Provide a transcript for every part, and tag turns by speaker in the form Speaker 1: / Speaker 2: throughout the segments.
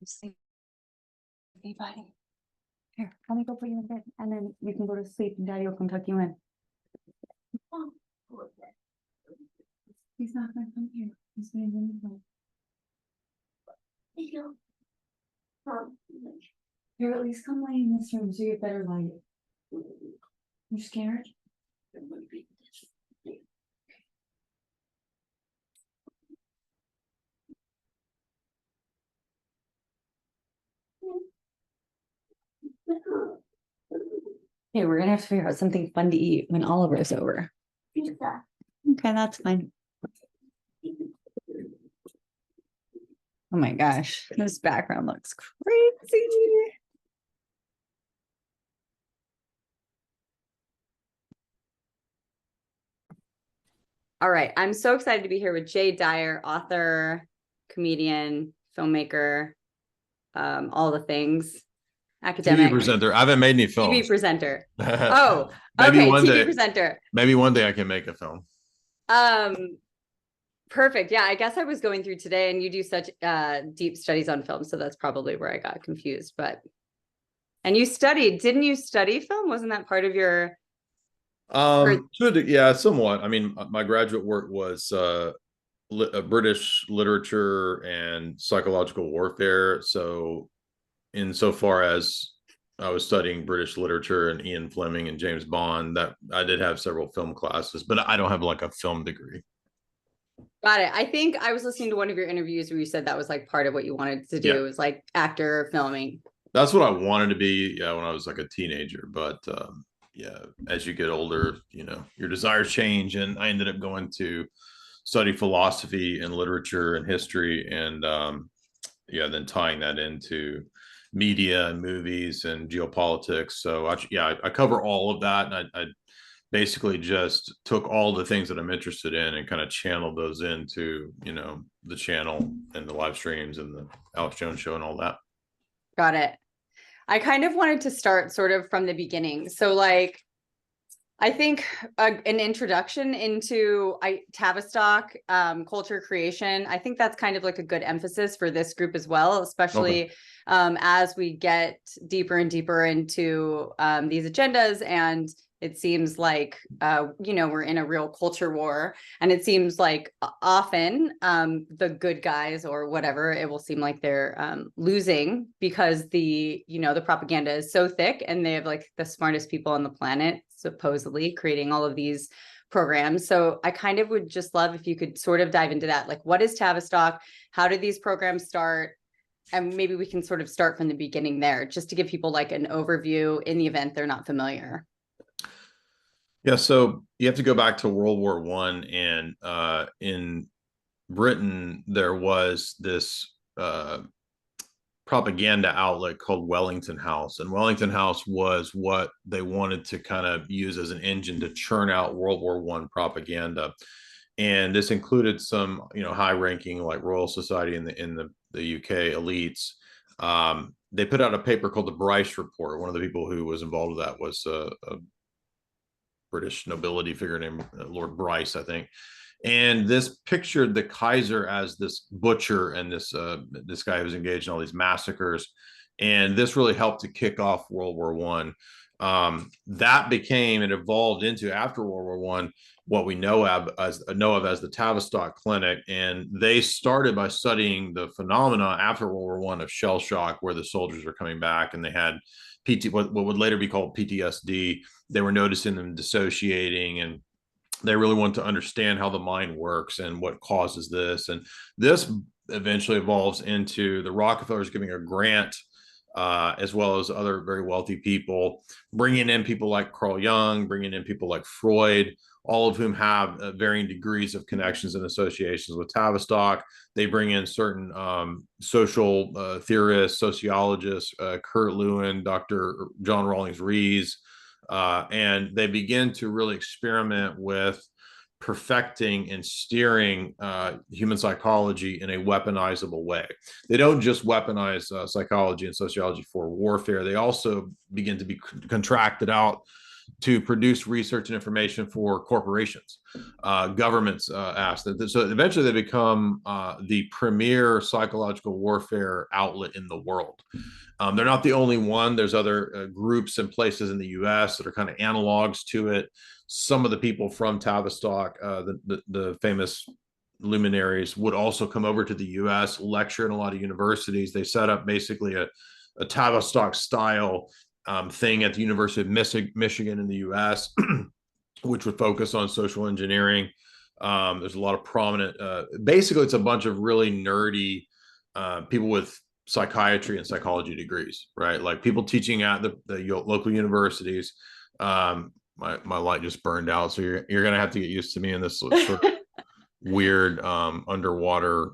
Speaker 1: Sleep. Hey, buddy. Here, let me go put you in bed, and then you can go to sleep, and Daddy will come tuck you in. He's not gonna come here. He's gonna be in the bed. Here, at least come lay in this room so you get better light. You scared? Yeah, we're gonna have to figure out something fun to eat when Oliver's over.
Speaker 2: Pizza.
Speaker 1: Okay, that's fine. Oh my gosh, this background looks crazy. All right, I'm so excited to be here with Jay Dyer, author, comedian, filmmaker, all the things. Academic.
Speaker 3: TV presenter. I haven't made any films.
Speaker 1: TV presenter. Oh,
Speaker 3: maybe
Speaker 1: okay,
Speaker 3: one
Speaker 1: TV
Speaker 3: day,
Speaker 1: presenter.
Speaker 3: Maybe one day I can make a film.
Speaker 1: Perfect. Yeah, I guess I was going through today, and you do such deep studies on film, so that's probably where I got confused. And you studied, didn't you study film? Wasn't that part of your?
Speaker 3: Yeah, somewhat. I mean, my graduate work was British literature and psychological warfare. So, insofar as I was studying British literature and Ian Fleming and James Bond, that I did have several film classes, but I don't have like a film degree.
Speaker 1: Got it. I think I was listening to one of your interviews where you said that was like part of what you wanted to do.
Speaker 3: Yeah.
Speaker 1: It was like actor filming.
Speaker 3: That's what I wanted to be, yeah, when I was like a teenager. But yeah, as you get older, you know, your desires change, and I ended up going to study philosophy and literature and history, and yeah, then tying that into media and movies and geopolitics. So I cover all of that, and I basically just took all the things that I'm interested in and kind of channeled those into, you know, the channel and the live streams and the Alex Jones show and all that.
Speaker 1: Got it. I kind of wanted to start sort of from the beginning. So like, I think an introduction into Tavistock culture creation, I think that's kind of like a good emphasis for this group as well, especially as we get deeper and deeper into these agendas. And it seems like, you know, we're in a real culture war, and it seems like often the good guys or whatever, it will seem like they're losing because the propaganda is so thick, and they have like the smartest people on the planet, supposedly creating all of these programs. So I kind of would just love if you could sort of dive into that. Like, what is Tavistock? How did these programs start? And maybe we can sort of start from the beginning there, just to give people like an overview in the event they're not familiar.
Speaker 3: Yeah, so you have to go back to World War I, and in Britain there was this propaganda outlet called Wellington House, and Wellington House was what they wanted to kind of use as an engine to churn out World War I propaganda. And this included some, you know, high-ranking like Royal Society in the UK elites. They put out a paper called the Bryce Report. One of the people who was involved with that was a British nobility figure named Lord Bryce, I think. And this pictured the Kaiser as this butcher and this guy who was engaged in all these massacres. And this really helped to kick off World War I. That became, it evolved into, after World War I, what we know of as the Tavistock Clinic. And they started by studying the phenomena after World War I of shell shock, where the soldiers were coming back and they had what would later be called PTSD. They were noticing them dissociating, and they really want to understand how the mind works and what causes this. And this eventually evolves into the Rockefellers giving a grant, as well as other very wealthy people, bringing in people like Carl Jung, bringing in people like Freud, all of whom have varying degrees of connections and associations with Tavistock. They bring in certain social theorists, sociologists, Kurt Lewin, Dr. John Rawlings Rees, and they begin to really experiment with perfecting and steering human psychology in a weaponizable way. They don't just weaponize psychology and sociology for warfare. They also begin to be contracted out to produce research and information for corporations. Governments ask that. So eventually they become the premier psychological warfare outlet in the world. They're not the only one. There's other groups and places in the U.S. that are kind of analogs to it. Some of the people from Tavistock, the famous luminaries, would also come over to the U.S., lecture in a lot of universities. They set up basically a Tavistock style thing at the University of Michigan in the U.S., which would focus on social engineering. There's a lot of prominent, basically it's a bunch of really nerdy people with psychiatry and psychology degrees, right? Like people teaching at the local universities. My light just burned out, so you're gonna have to get used to me in this sort of weird underwater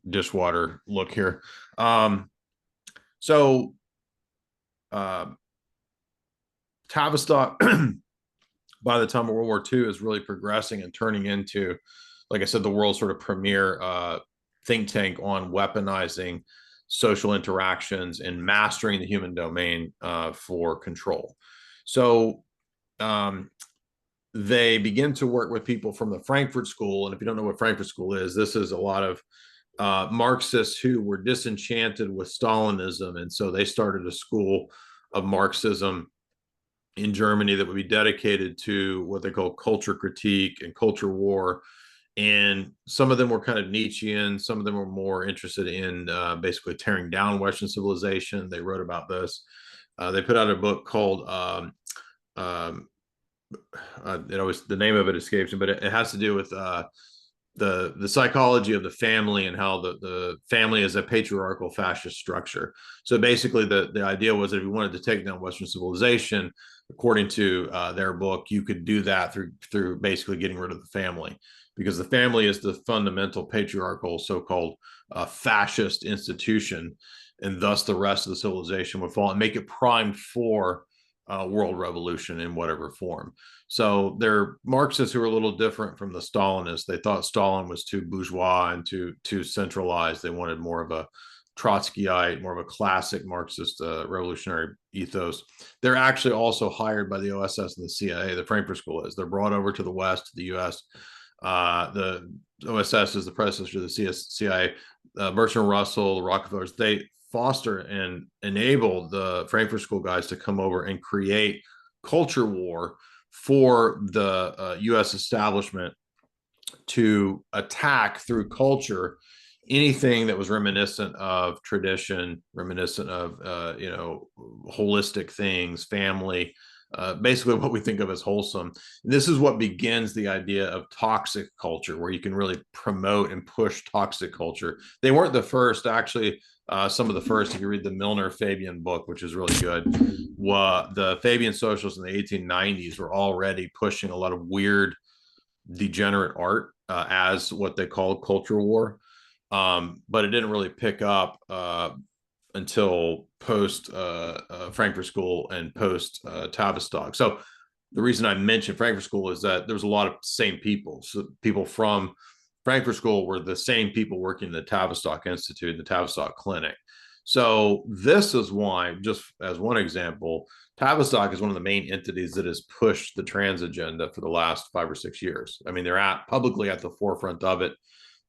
Speaker 3: dishwater look here. So Tavistock by the time of World War II is really progressing and turning into, like I said, the world's sort of premier think tank on weaponizing social interactions and mastering the human domain for control. So they begin to work with people from the Frankfurt School. And if you don't know what Frankfurt School is, this is a lot of Marxists who were disenchanted with Stalinism. And so they started a school of Marxism in Germany that would be dedicated to what they call culture critique and culture war. And some of them were kind of Nietzschean. Some of them were more interested in basically tearing down Western civilization. They wrote about this. They put out a book called the name of it escapes me, but it has to do with the psychology of the family and how the family is a patriarchal fascist structure. So basically the idea was that if you wanted to take down Western civilization, according to their book, you could do that through basically getting rid of the family, because the family is the fundamental patriarchal so-called fascist institution, and thus the rest of the civilization would fall and make it primed for world revolution in whatever form. So they're Marxists who are a little different from the Stalinists. They thought Stalin was too bourgeois and too centralized. They wanted more of a Trotskyite, more of a classic Marxist revolutionary ethos. They're actually also hired by the OSS and the CIA. The Frankfurt School is. They're brought over to the West, to the U.S. The OSS is the predecessor to the CIA. Bertrand Russell, the Rockefellers, they foster and enable the Frankfurt School guys to come over and create culture war for the U.S. establishment to attack through culture anything that was reminiscent of tradition, reminiscent of holistic things, family, basically what we think of as wholesome. And this is what begins the idea of toxic culture, where you can really promote and push toxic culture. They weren't the first, actually. Some of the first, if you read the Milner Fabian book, which is really good, the Fabian socialists in the 1890s were already pushing a lot of weird, degenerate art as what they called culture war. But it didn't really pick up until post Frankfurt School and post Tavistock. So the reason I mentioned Frankfurt School is that there was a lot of same people. So people from Frankfurt School were the same people working in the Tavistock Institute, the Tavistock Clinic. So this is why, just as one example, Tavistock is one of the main entities that has pushed the trans agenda for the last 5 or 6 years. I mean, they're publicly at the forefront of it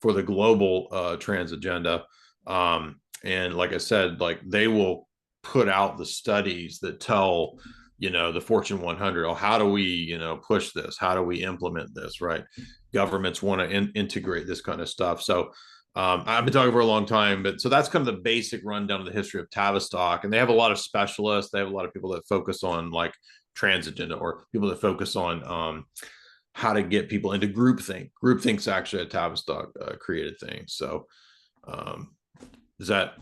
Speaker 3: for the global trans agenda. And like I said, like they will put out the studies that tell, the Fortune 100, how do we, push this? How do we implement this, right? Governments want to integrate this kind of stuff. So I've been talking for a long time, but so that's kind of the basic rundown of the history of Tavistock. And they have a lot of specialists. They have a lot of people that focus on like trans agenda, or people that focus on how to get people into groupthink. Groupthink's actually a Tavistock created thing. So is that...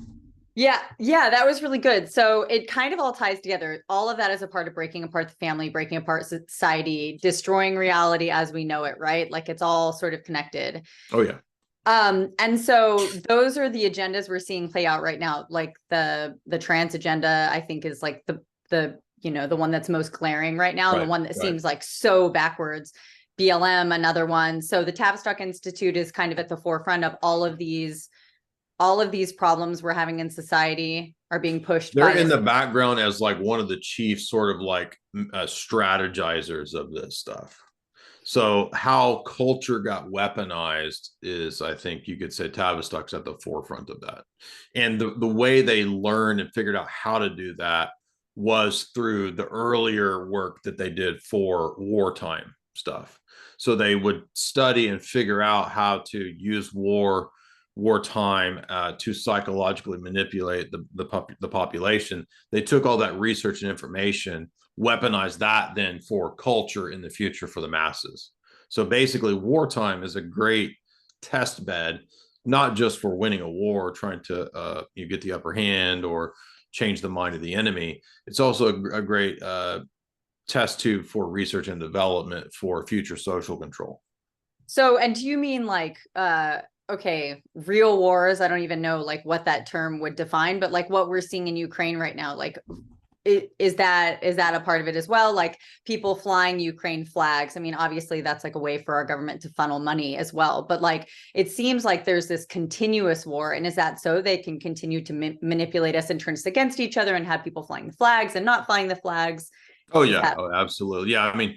Speaker 1: Yeah, that was really good. So it kind of all ties together. All of that is a part of breaking apart the family, breaking apart society, destroying reality as we know it, right? Like it's all sort of connected.
Speaker 3: Oh, yeah.
Speaker 1: And so those are the agendas we're seeing play out right now. Like the trans agenda, I think, is like the one that's most glaring right now, and the one that seems like so backwards. BLM, another one. So the Tavistock Institute is kind of at the forefront of all of these all of these problems we're having in society are being pushed
Speaker 3: They're
Speaker 1: by
Speaker 3: in
Speaker 1: us.
Speaker 3: the background as like one of the chief sort of like strategizers of this stuff. So how culture got weaponized is, I think you could say Tavistock's at the forefront of that. And the way they learned and figured out how to do that was through the earlier work that they did for wartime stuff. So they would study and figure out how to use wartime to psychologically manipulate the population. They took all that research and information, weaponize that then for culture in the future for the masses. So basically, wartime is a great test bed, not just for winning a war, trying to you get the upper hand or change the mind of the enemy. It's also a great test tube for research and development for future social control.
Speaker 1: So, and do you mean like, okay, real wars? I don't even know like what that term would define, but like what we're seeing in Ukraine right now, like is that a part of it as well? Like people flying Ukraine flags. I mean, obviously that's like a way for our government to funnel money as well. But like it seems like there's this continuous war. And is that so they can continue to manipulate us and turn us against each other and have people flying the flags and not flying the flags?
Speaker 3: Oh
Speaker 1: Is
Speaker 3: yeah,
Speaker 1: that
Speaker 3: oh absolutely. Yeah, I mean,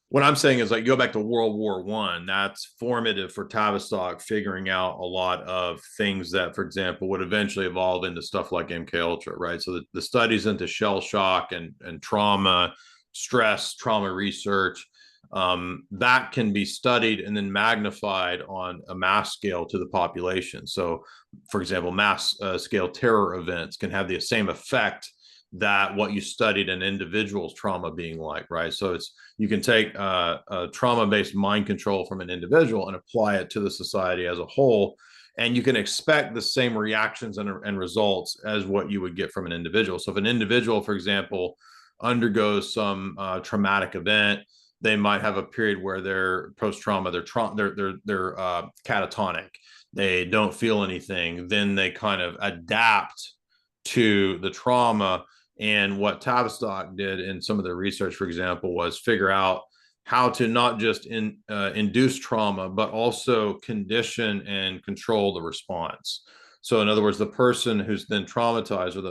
Speaker 3: what I'm saying is like go back to World War One. That's formative for Tavistock, figuring out a lot of things that, for example, would eventually evolve into stuff like MK Ultra, right? So the studies into shell shock and trauma, stress, trauma research, that can be studied and then magnified on a mass scale to the population. So, for example, mass scale terror events can have the same effect that what you studied an individual's trauma being like, right? So it's you can take a trauma-based mind control from an individual and apply it to the society as a whole, and you can expect the same reactions and results as what you would get from an individual. So if an individual, for example, undergoes some traumatic event, they might have a period where they're post-trauma, they're catatonic, they don't feel anything, then they kind of adapt to the trauma. And what Tavistock did in some of the research, for example, was figure out how to not just induce trauma, but also condition and control the response. So, in other words, the person who's then traumatized, or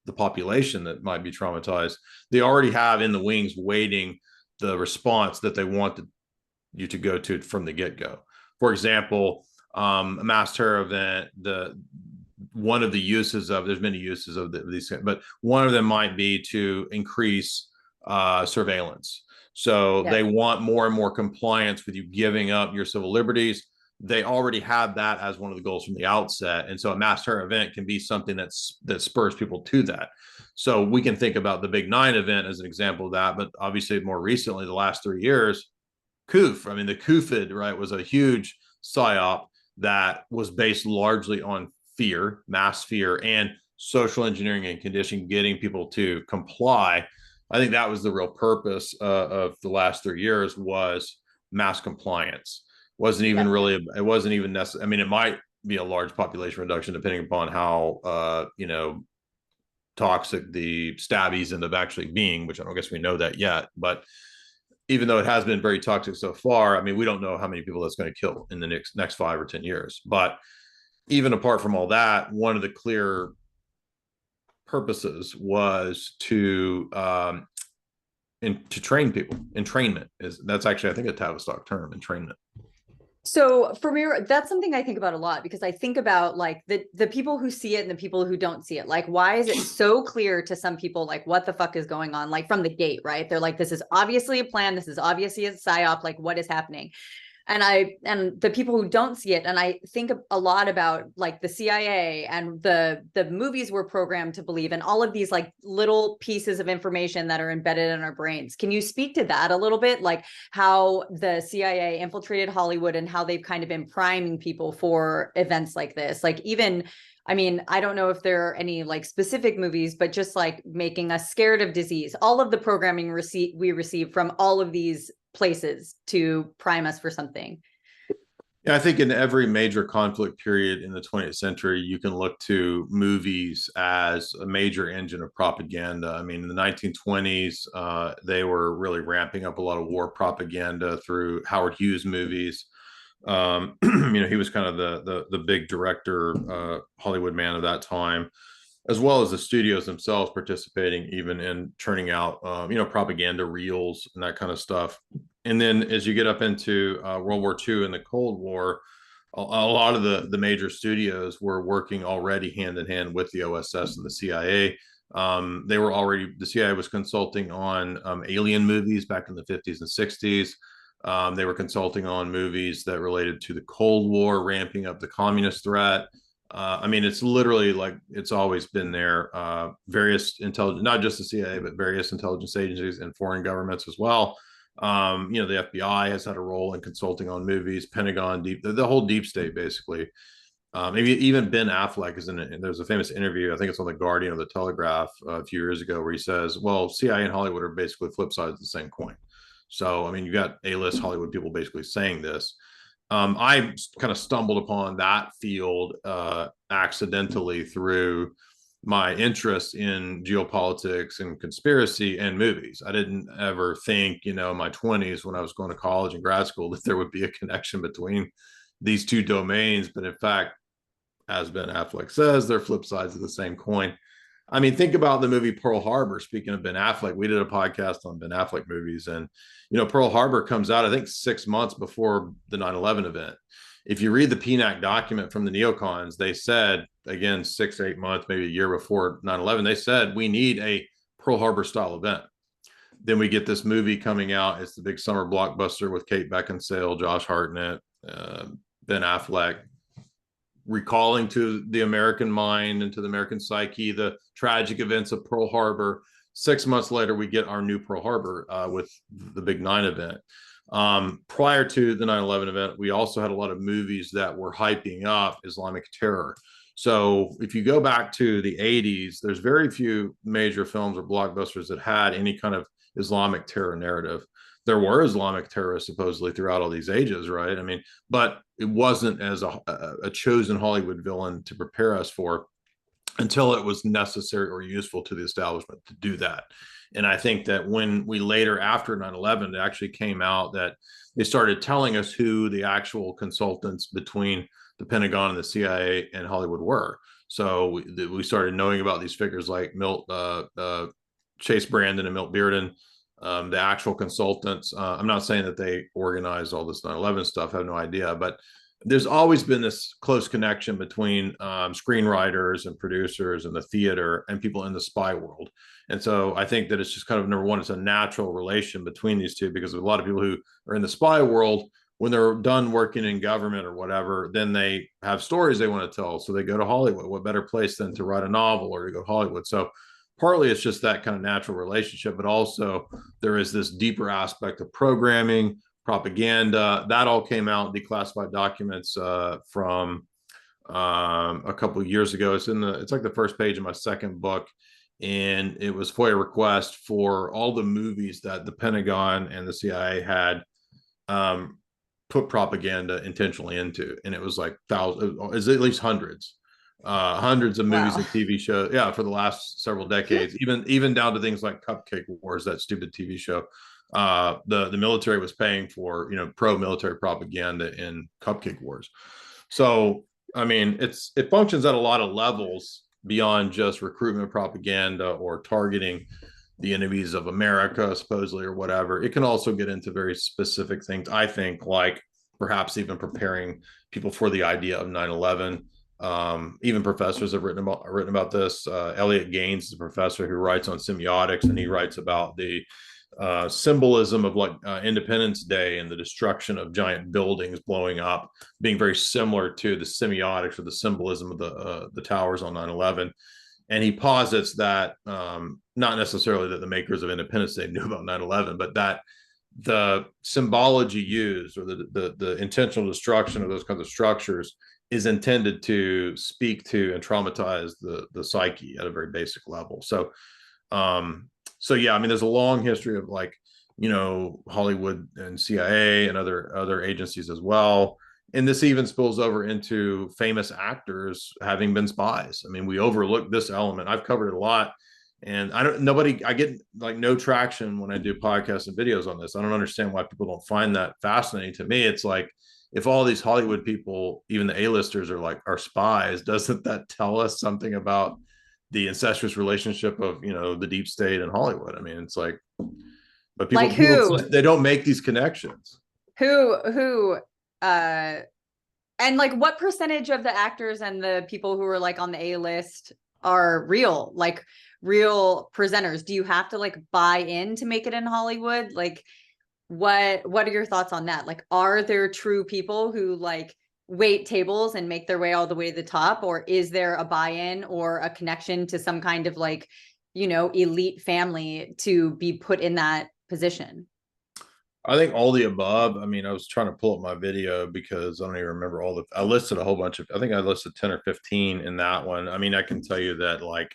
Speaker 3: the population that might be traumatized, they already have in the wings waiting the response that they want you to go to from the get go. For example, a mass terror event, one of the uses of there's many uses of these, but one of them might be to increase surveillance. So
Speaker 1: yeah.
Speaker 3: they want more and more compliance with you giving up your civil liberties. They already have that as one of the goals from the outset, and so a mass terror event can be something that spurs people to that. So we can think about the Big Nine event as an example of that, but obviously more recently, the last 3 years, COOF. I mean, the COOFID, right, was a huge psyop that was based largely on fear, mass fear, and social engineering and conditioning, getting people to comply. I think that was the real purpose of the last 3 years was mass compliance. Wasn't even
Speaker 1: Yeah.
Speaker 3: really, it wasn't even necessary. I mean, it might be a large population reduction depending upon how, toxic the stabbies end up actually being, which I don't guess we know that yet. But even though it has been very toxic so far, I mean, we don't know how many people that's going to kill in the next 5 or 10 years. But even apart from all that, one of the clear purposes was to train people. Entrainment that's actually, I think, a Tavistock term, entrainment.
Speaker 1: So for me, that's something I think about a lot because I think about like the people who see it and the people who don't see it. Like, why is it so clear to some people, like what the fuck is going on? Like from the gate, right? They're like, this is obviously a plan. This is obviously a psyop. Like what is happening? And the people who don't see it, and I think a lot about like the CIA and the movies we're programmed to believe, and all of these like little pieces of information that are embedded in our brains. Can you speak to that a little bit, like how the CIA infiltrated Hollywood and how they've kind of been priming people for events like this? Like even, I mean, I don't know if there are any like specific movies, but just like making us scared of disease, all of the programming we receive from all of these places to prime us for something.
Speaker 3: Yeah, I think in every major conflict period in the 20th century, you can look to movies as a major engine of propaganda. I mean, in the 1920s, they were really ramping up a lot of war propaganda through Howard Hughes movies. He was kind of the big director, Hollywood man of that time, as well as the studios themselves participating even in churning out, propaganda reels and that kind of stuff. And then as you get up into World War II and the Cold War, a lot of the major studios were working already hand in hand with the OSS and the CIA. The CIA was consulting on alien movies back in the 50s and 60s. They were consulting on movies that related to the Cold War, ramping up the communist threat. It's literally like it's always been there. Various intelligence, not just the CIA, but various intelligence agencies and foreign governments as well. The FBI has had a role in consulting on movies, Pentagon, the whole deep state, basically. Maybe even Ben Affleck is in it. And there's a famous interview, I think it's on the Guardian or the Telegraph a few years ago, where he says, well, CIA and Hollywood are basically flip sides of the same coin. So, you've got A-list Hollywood people basically saying this. I kind of stumbled upon that field accidentally through my interest in geopolitics and conspiracy and movies. I didn't ever think, in my 20s when I was going to college and grad school, that there would be a connection between these two domains. But in fact, as Ben Affleck says, they're flip sides of the same coin. Think about the movie Pearl Harbor. Speaking of Ben Affleck, we did a podcast on Ben Affleck movies, and Pearl Harbor comes out, I think, 6 months before the 9/11 event. If you read the PNAC document from the neocons, they said, again, 6 8 months, maybe a year before 9/11, they said we need a Pearl Harbor style event. Then we get this movie coming out. It's the big summer blockbuster with Kate Beckinsale, Josh Hartnett, Ben Affleck, recalling to the American mind and to the American psyche the tragic events of Pearl Harbor. 6 months later, we get our new Pearl Harbor with the Big 9 event. Prior to the 9/11 event, we also had a lot of movies that were hyping up Islamic terror. So if you go back to the 80s, there's very few major films or blockbusters that had any kind of Islamic terror narrative. There were Islamic terrorists supposedly throughout all these ages, right? But it wasn't as a chosen Hollywood villain to prepare us for until it was necessary or useful to the establishment to do that. And I think that when we later, after 9/11, it actually came out that they started telling us who the actual consultants between the Pentagon and the CIA and Hollywood were. So we started knowing about these figures like Chase Brandon and Milt Bearden, the actual consultants. I'm not saying that they organized all this 9/11 stuff. I have no idea, but there's always been this close connection between screenwriters and producers and the theater and people in the spy world. And so I think that it's just kind of, number one, it's a natural relation between these two, because a lot of people who are in the spy world, when they're done working in government or whatever, then they have stories they want to tell. So they go to Hollywood. What better place than to write a novel or to go to Hollywood? So partly it's just that kind of natural relationship, but also there is this deeper aspect of programming, propaganda. That all came out in declassified documents from a couple of years ago. It's like the first page of my second book, and it was FOIA request for all the movies that the Pentagon and the CIA had put propaganda intentionally into, and it was like thousands, at least hundreds of movies and TV shows, for the last several decades, even down to things like Cupcake Wars, that stupid TV show. The military was paying for pro-military propaganda in Cupcake Wars. So it functions at a lot of levels beyond just recruitment propaganda or targeting the enemies of America, supposedly, or whatever. It can also get into very specific things, I think, like perhaps even preparing people for the idea of 9/11. Even professors have written about this. Elliot Gaines is a professor who writes on semiotics, and he writes about the symbolism of Independence Day and the destruction of giant buildings blowing up being very similar to the semiotics or the symbolism of the towers on 9/11. And he posits that not necessarily that the makers of Independence Day knew about 9/11, but that the symbology used, or the intentional destruction of those kinds of structures, is intended to speak to and traumatize the psyche at a very basic level. So there's a long history of Hollywood and CIA and other agencies as well. And this even spills over into famous actors having been spies. We overlook this element. I've covered it a lot, and I get no traction when I do podcasts and videos on this. I don't understand why people don't find that fascinating. To me, it's like, if all these Hollywood people, even the A-listers, are spies, doesn't that tell us something about the incestuous relationship of, the deep state and Hollywood? I mean, it's like, but
Speaker 1: Like
Speaker 3: people they don't make these connections.
Speaker 1: who, uh, and like what percentage of the actors and the people who are like on the A list are real, like real presenters? Do you have to like buy in to make it in Hollywood? Like, what are your thoughts on that? Like, are there true people who like wait tables and make their way all the way to the top, or is there a buy-in or a connection to some kind of like, elite family to be put in that position?
Speaker 3: I think all the above. I mean, I was trying to pull up my video because I don't even remember I listed a whole bunch of, I think I listed 10 or 15 in that one. I mean, I can tell you that like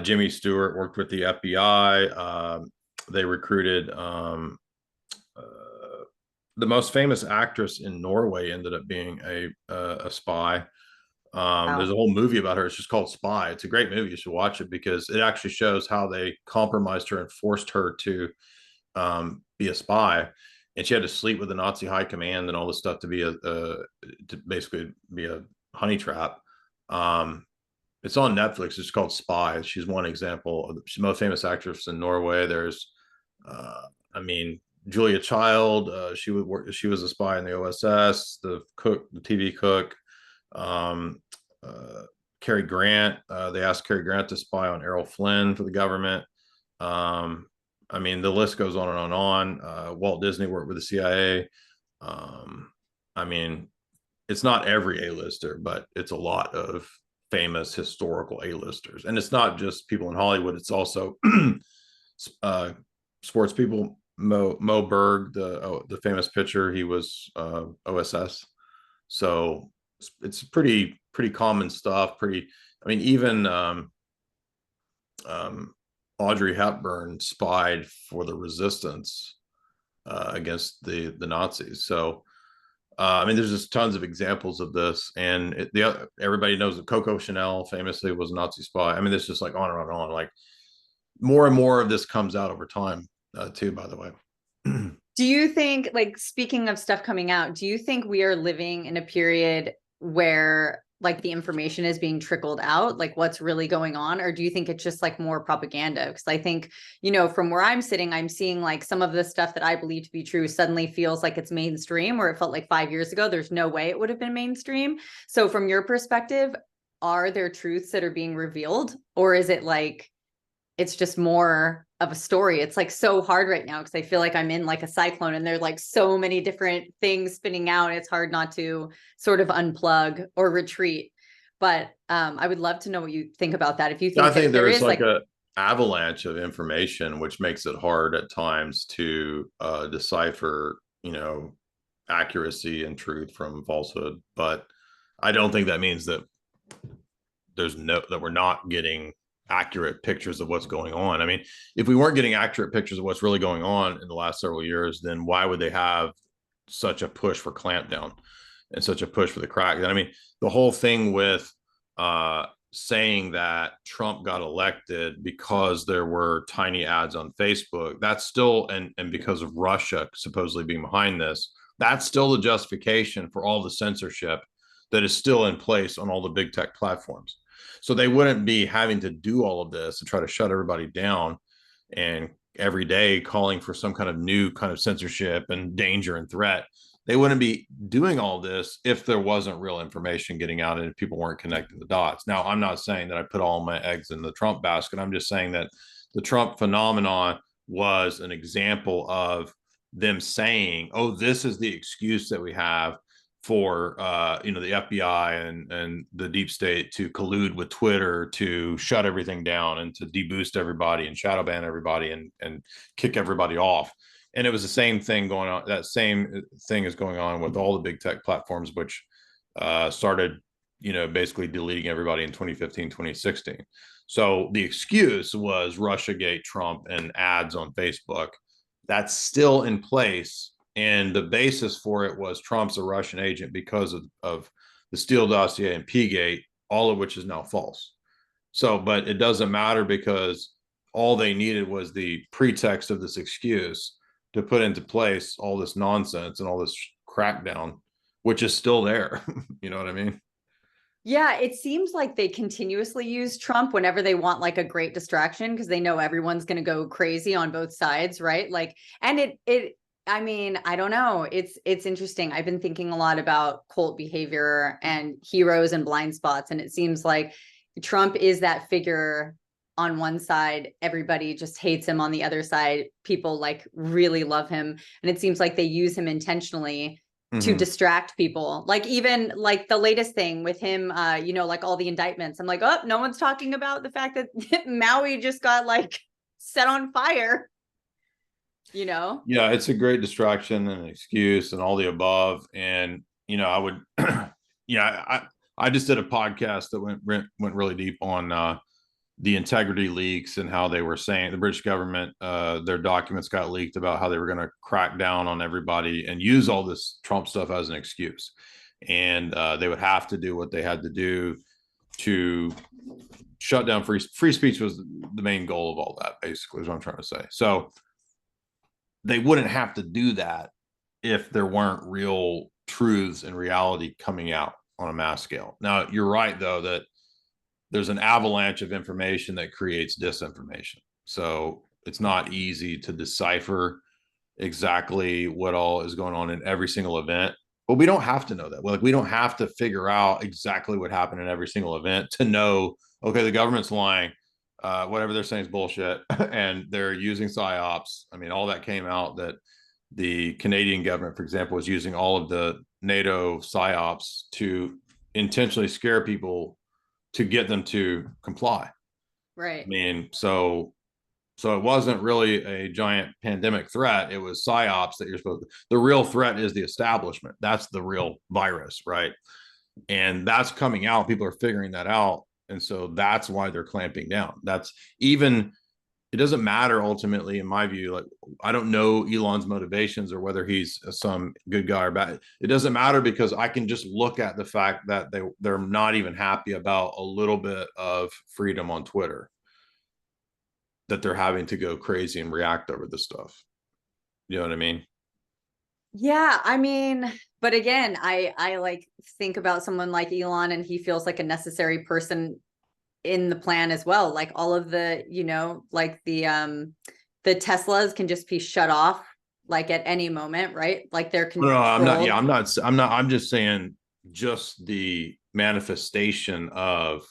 Speaker 3: Jimmy Stewart worked with the FBI. They recruited the most famous actress in Norway ended up being a spy. There's
Speaker 1: Wow.
Speaker 3: a whole movie about her. It's just called Spy. It's a great movie. You should watch it because it actually shows how they compromised her and forced her to be a spy, and she had to sleep with the Nazi high command and all this stuff to be to basically be a honey trap. Um, it's on Netflix. It's called Spy. She's one example. She's the most famous actress in Norway. There's, I mean, Julia Child. She would work. She was a spy in the OSS. The cook, the TV cook. Um, uh, Cary Grant. They asked Cary Grant to spy on Errol Flynn for the government. Um, I mean, the list goes on and on and on. Walt Disney worked with the CIA. Um, I mean, it's not every A-lister, but it's a lot of famous historical A-listers. And it's not just people in Hollywood, it's also uh, sports people. Mo Berg, the famous pitcher, he was OSS. So it's pretty common stuff. I mean, even um, Audrey Hepburn spied for the resistance against the Nazis. So I mean, there's just tons of examples of this, and everybody knows that Coco Chanel famously was a Nazi spy. I mean, there's just like on and on and on. Like more and more of this comes out over time, too. By the way.
Speaker 1: Do you think, like, speaking of stuff coming out, do you think we are living in a period where like the information is being trickled out, like what's really going on? Or do you think it's just like more propaganda? Because I think, from where I'm sitting, I'm seeing like some of the stuff that I believe to be true suddenly feels like it's mainstream, where it felt like 5 years ago, there's no way it would have been mainstream. So from your perspective, are there truths that are being revealed? Or is it like, it's just more of a story? It's like so hard right now because I feel like I'm in like a cyclone and there's like so many different things spinning out. It's hard not to sort of unplug or retreat. But I would love to know what you think about that. If you
Speaker 3: I
Speaker 1: think
Speaker 3: think
Speaker 1: that there
Speaker 3: there's
Speaker 1: is
Speaker 3: like
Speaker 1: like,
Speaker 3: a avalanche of information, which makes it hard at times to decipher, accuracy and truth from falsehood. But I don't think that means that that we're not getting accurate pictures of what's going on. I mean, if we weren't getting accurate pictures of what's really going on in the last several years, then why would they have such a push for clampdown and such a push for the crack? I mean, the whole thing with saying that Trump got elected because there were tiny ads on Facebook, that's still, and because of Russia supposedly being behind this, that's still the justification for all the censorship that is still in place on all the big tech platforms. So they wouldn't be having to do all of this and try to shut everybody down and every day calling for some kind of new kind of censorship and danger and threat. They wouldn't be doing all this if there wasn't real information getting out and people weren't connecting the dots. Now, I'm not saying that I put all my eggs in the Trump basket. I'm just saying that the Trump phenomenon was an example of them saying, oh, this is the excuse that we have for the FBI and the deep state to collude with Twitter to shut everything down and to deboost everybody and shadow ban everybody and kick everybody off. And it was the same thing going on. That same thing is going on with all the big tech platforms, which started, basically deleting everybody in 2015, 2016. So the excuse was Russiagate, Trump, and ads on Facebook. That's still in place. And the basis for it was Trump's a Russian agent because of the Steele dossier and P-gate, all of which is now false. So, but it doesn't matter because all they needed was the pretext of this excuse to put into place all this nonsense and all this crackdown. which is still there. You know what I mean?
Speaker 1: Yeah, it seems like they continuously use Trump whenever they want like a great distraction because they know everyone's going to go crazy on both sides, right? Like, and I mean, I don't know. It's interesting. I've been thinking a lot about cult behavior and heroes and blind spots, and it seems like Trump is that figure on one side, everybody just hates him. On the other side, people like really love him, and it seems like they use him intentionally to distract people. Like even like the latest thing with him, you know, like all the indictments. I'm like, oh, no one's talking about the fact that Maui just got like set on fire, you know?
Speaker 3: Yeah, it's a great distraction and an excuse and all the above. And I would, yeah, I just did a podcast that went really deep on the integrity leaks and how they were saying the British government, their documents got leaked about how they were going to crack down on everybody and use all this Trump stuff as an excuse. And they would have to do what they had to do to shut down free speech was the main goal of all that, basically, is what I'm trying to say. So they wouldn't have to do that if there weren't real truths and reality coming out on a mass scale. Now, you're right, though, that there's an avalanche of information that creates disinformation. So it's not easy to decipher exactly what all is going on in every single event. But we don't have to know that. Like, we don't have to figure out exactly what happened in every single event to know, okay, the government's lying. Whatever they're saying is bullshit. And they're using psyops. I mean, all that came out that the Canadian government, for example, was using all of the NATO psyops to intentionally scare people to get them to comply.
Speaker 1: Right.
Speaker 3: I mean, so it wasn't really a giant pandemic threat. It was psyops that you're supposed to. The real threat is the establishment. That's the real virus, right? And that's coming out. People are figuring that out. And so that's why they're clamping down. That's even, it doesn't matter ultimately, in my view. Like, I don't know Elon's motivations or whether he's some good guy or bad. It doesn't matter because I can just look at the fact that they're not even happy about a little bit of freedom on Twitter, that they're having to go crazy and react over this stuff. You know what I mean?
Speaker 1: Yeah, I mean, but again, I like think about someone like Elon, and he feels like a necessary person in the plan as well. Like all of the, you know, like the Teslas can just be shut off like at any moment, right? Like they're
Speaker 3: No,
Speaker 1: controlled.
Speaker 3: I'm not. Yeah, I'm not. I'm just saying, just the manifestation of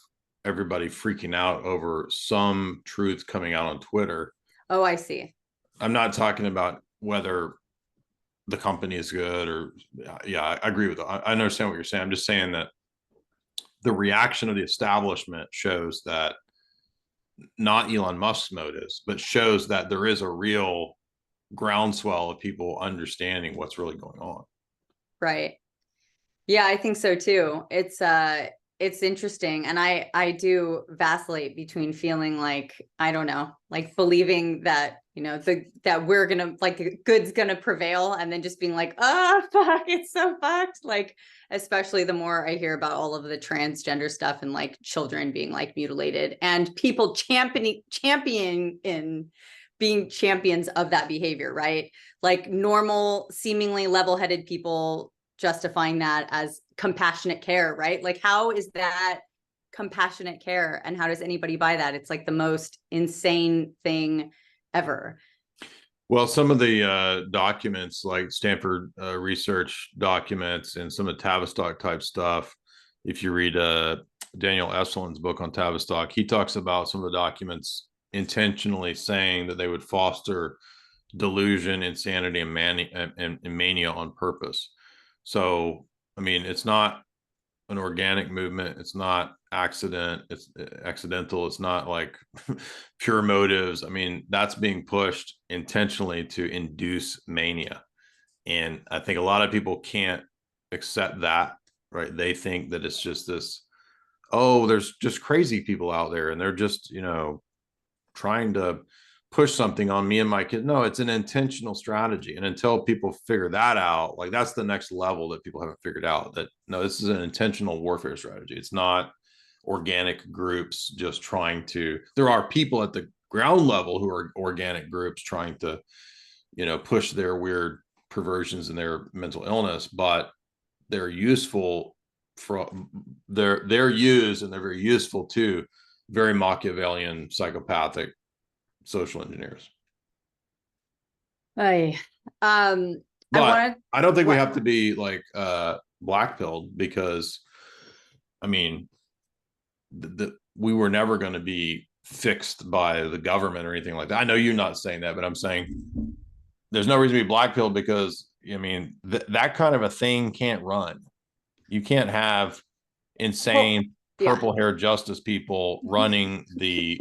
Speaker 3: everybody freaking out over some truth coming out on Twitter.
Speaker 1: Oh, I see.
Speaker 3: I'm not talking about whether the company is good or, yeah, I agree with that. I understand what you're saying. I'm just saying that the reaction of the establishment shows that, not Elon Musk's motives, but shows that there is a real groundswell of people understanding what's really going on.
Speaker 1: Right. Yeah, I think so too. It's interesting. And I do vacillate between feeling like, I don't know, like believing that, you know, that we're gonna like the good's gonna prevail, and then just being like, oh fuck, it's so fucked. Like, especially the more I hear about all of the transgender stuff and like children being like mutilated and people championing in being champions of that behavior, right? Like normal, seemingly level-headed people justifying that as compassionate care, right? Like, how is that compassionate care? And how does anybody buy that? It's like the most insane thing ever.
Speaker 3: Well, some of the documents, like Stanford research documents and some of the Tavistock type stuff, if you read Daniel Esselin's book on Tavistock, he talks about some of the documents intentionally saying that they would foster delusion, insanity, and mania on purpose. So, I mean, it's not an organic movement. It's not it's accidental. It's not like pure motives. I mean, that's being pushed intentionally to induce mania. And I think a lot of people can't accept that, right? They think that it's just this, oh, there's just crazy people out there and they're just, trying to push something on me and my kids. No, it's an intentional strategy. And until people figure that out, like that's the next level that people haven't figured out, that no, this is an intentional warfare strategy. It's not organic groups just trying to, there are people at the ground level who are organic groups trying to, push their weird perversions and their mental illness, but they're useful from they're used, and they're very useful to very Machiavellian psychopathic social engineers.
Speaker 1: I I
Speaker 3: But
Speaker 1: wanted
Speaker 3: I don't think we
Speaker 1: what
Speaker 3: have to be like black pilled, because I mean we were never going to be fixed by the government or anything like that. I know you're not saying that, but I'm saying there's no reason to be black pilled, because I mean that kind of a thing can't run. You can't have
Speaker 1: well,
Speaker 3: insane
Speaker 1: yeah.
Speaker 3: purple haired justice people running the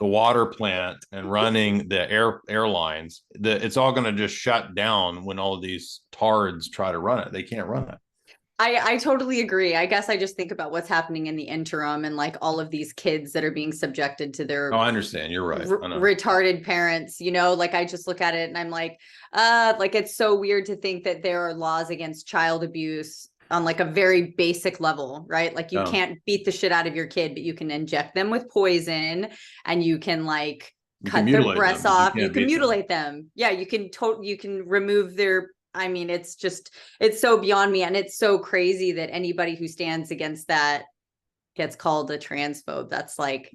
Speaker 3: water plant and running the airlines. It's all going to just shut down when all of these tards try to run it. They can't run it.
Speaker 1: I totally agree. I guess I just think about what's happening in the interim and like all of these kids that are being subjected to
Speaker 3: Oh,
Speaker 1: their
Speaker 3: I understand. You're right. I know.
Speaker 1: retarded parents, like I just look at it and I'm like it's so weird to think that there are laws against child abuse on like a very basic level, right? Like you
Speaker 3: No.
Speaker 1: can't beat the shit out of your kid, but you can inject them with poison and you can like
Speaker 3: You can
Speaker 1: cut their
Speaker 3: mutilate them,
Speaker 1: breasts
Speaker 3: but you
Speaker 1: off. You
Speaker 3: can't
Speaker 1: can
Speaker 3: beat them.
Speaker 1: mutilate them. Yeah, you can remove their I mean, it's so beyond me. And it's so crazy that anybody who stands against that gets called a transphobe. That's like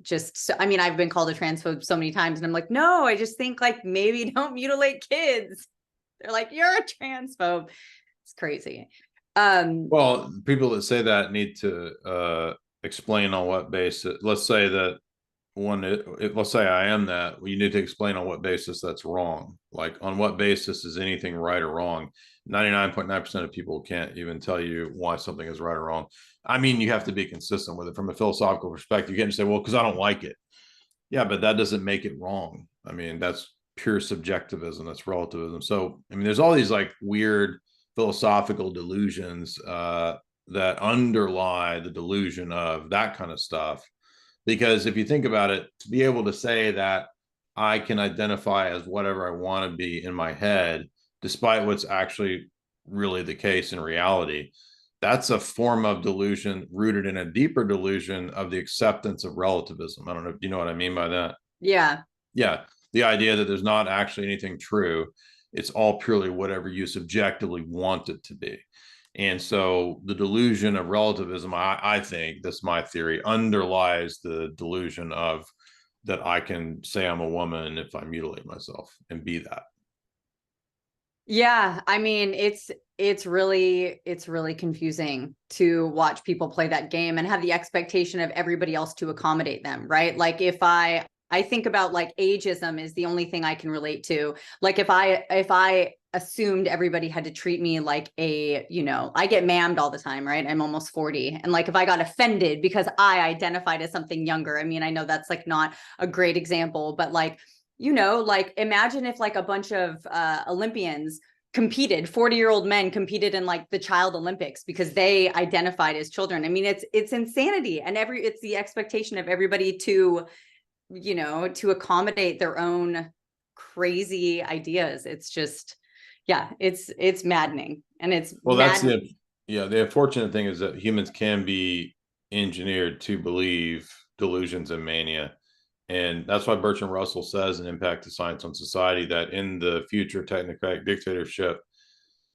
Speaker 1: I mean, I've been called a transphobe so many times and I'm like, no, I just think like maybe don't mutilate kids. They're like, you're a transphobe. It's crazy.
Speaker 3: Well, people that say that need to explain on what basis. Let's say that let's say I am that. Well, you need to explain on what basis that's wrong. Like, on what basis is anything right or wrong? 99.9% of people can't even tell you why something is right or wrong. I mean, you have to be consistent with it from a philosophical perspective. You can't just say, well, because I don't like it. Yeah, but that doesn't make it wrong. I mean, that's pure subjectivism. That's relativism. So, I mean, there's all these like weird philosophical delusions that underlie the delusion of that kind of stuff. Because if you think about it, to be able to say that I can identify as whatever I want to be in my head, despite what's actually really the case in reality, that's a form of delusion rooted in a deeper delusion of the acceptance of relativism. I don't know. Do you know what I mean by that?
Speaker 1: yeah.
Speaker 3: Yeah. The idea that there's not actually anything true. It's all purely whatever you subjectively want it to be. And so the delusion of relativism, I think, that's my theory, underlies the delusion of that I can say I'm a woman if I mutilate myself and be that.
Speaker 1: Yeah, I mean, it's really confusing to watch people play that game and have the expectation of everybody else to accommodate them, right? Like if I think about like ageism is the only thing I can relate to. Like if I assumed everybody had to treat me like I get mammed all the time, right? I'm almost 40. And like if I got offended because I identified as something younger, I mean, I know that's like not a great example, but like like imagine if like a bunch of Olympians competed 40-year-old men competed in like the child Olympics because they identified as children. I mean, it's insanity. And it's the expectation of everybody to to accommodate their own crazy ideas. It's just yeah, it's maddening. And it's
Speaker 3: Well,
Speaker 1: mad.
Speaker 3: the unfortunate thing is that humans can be engineered to believe delusions and mania. And that's why Bertrand Russell says in Impact of Science on Society that in the future technocratic dictatorship,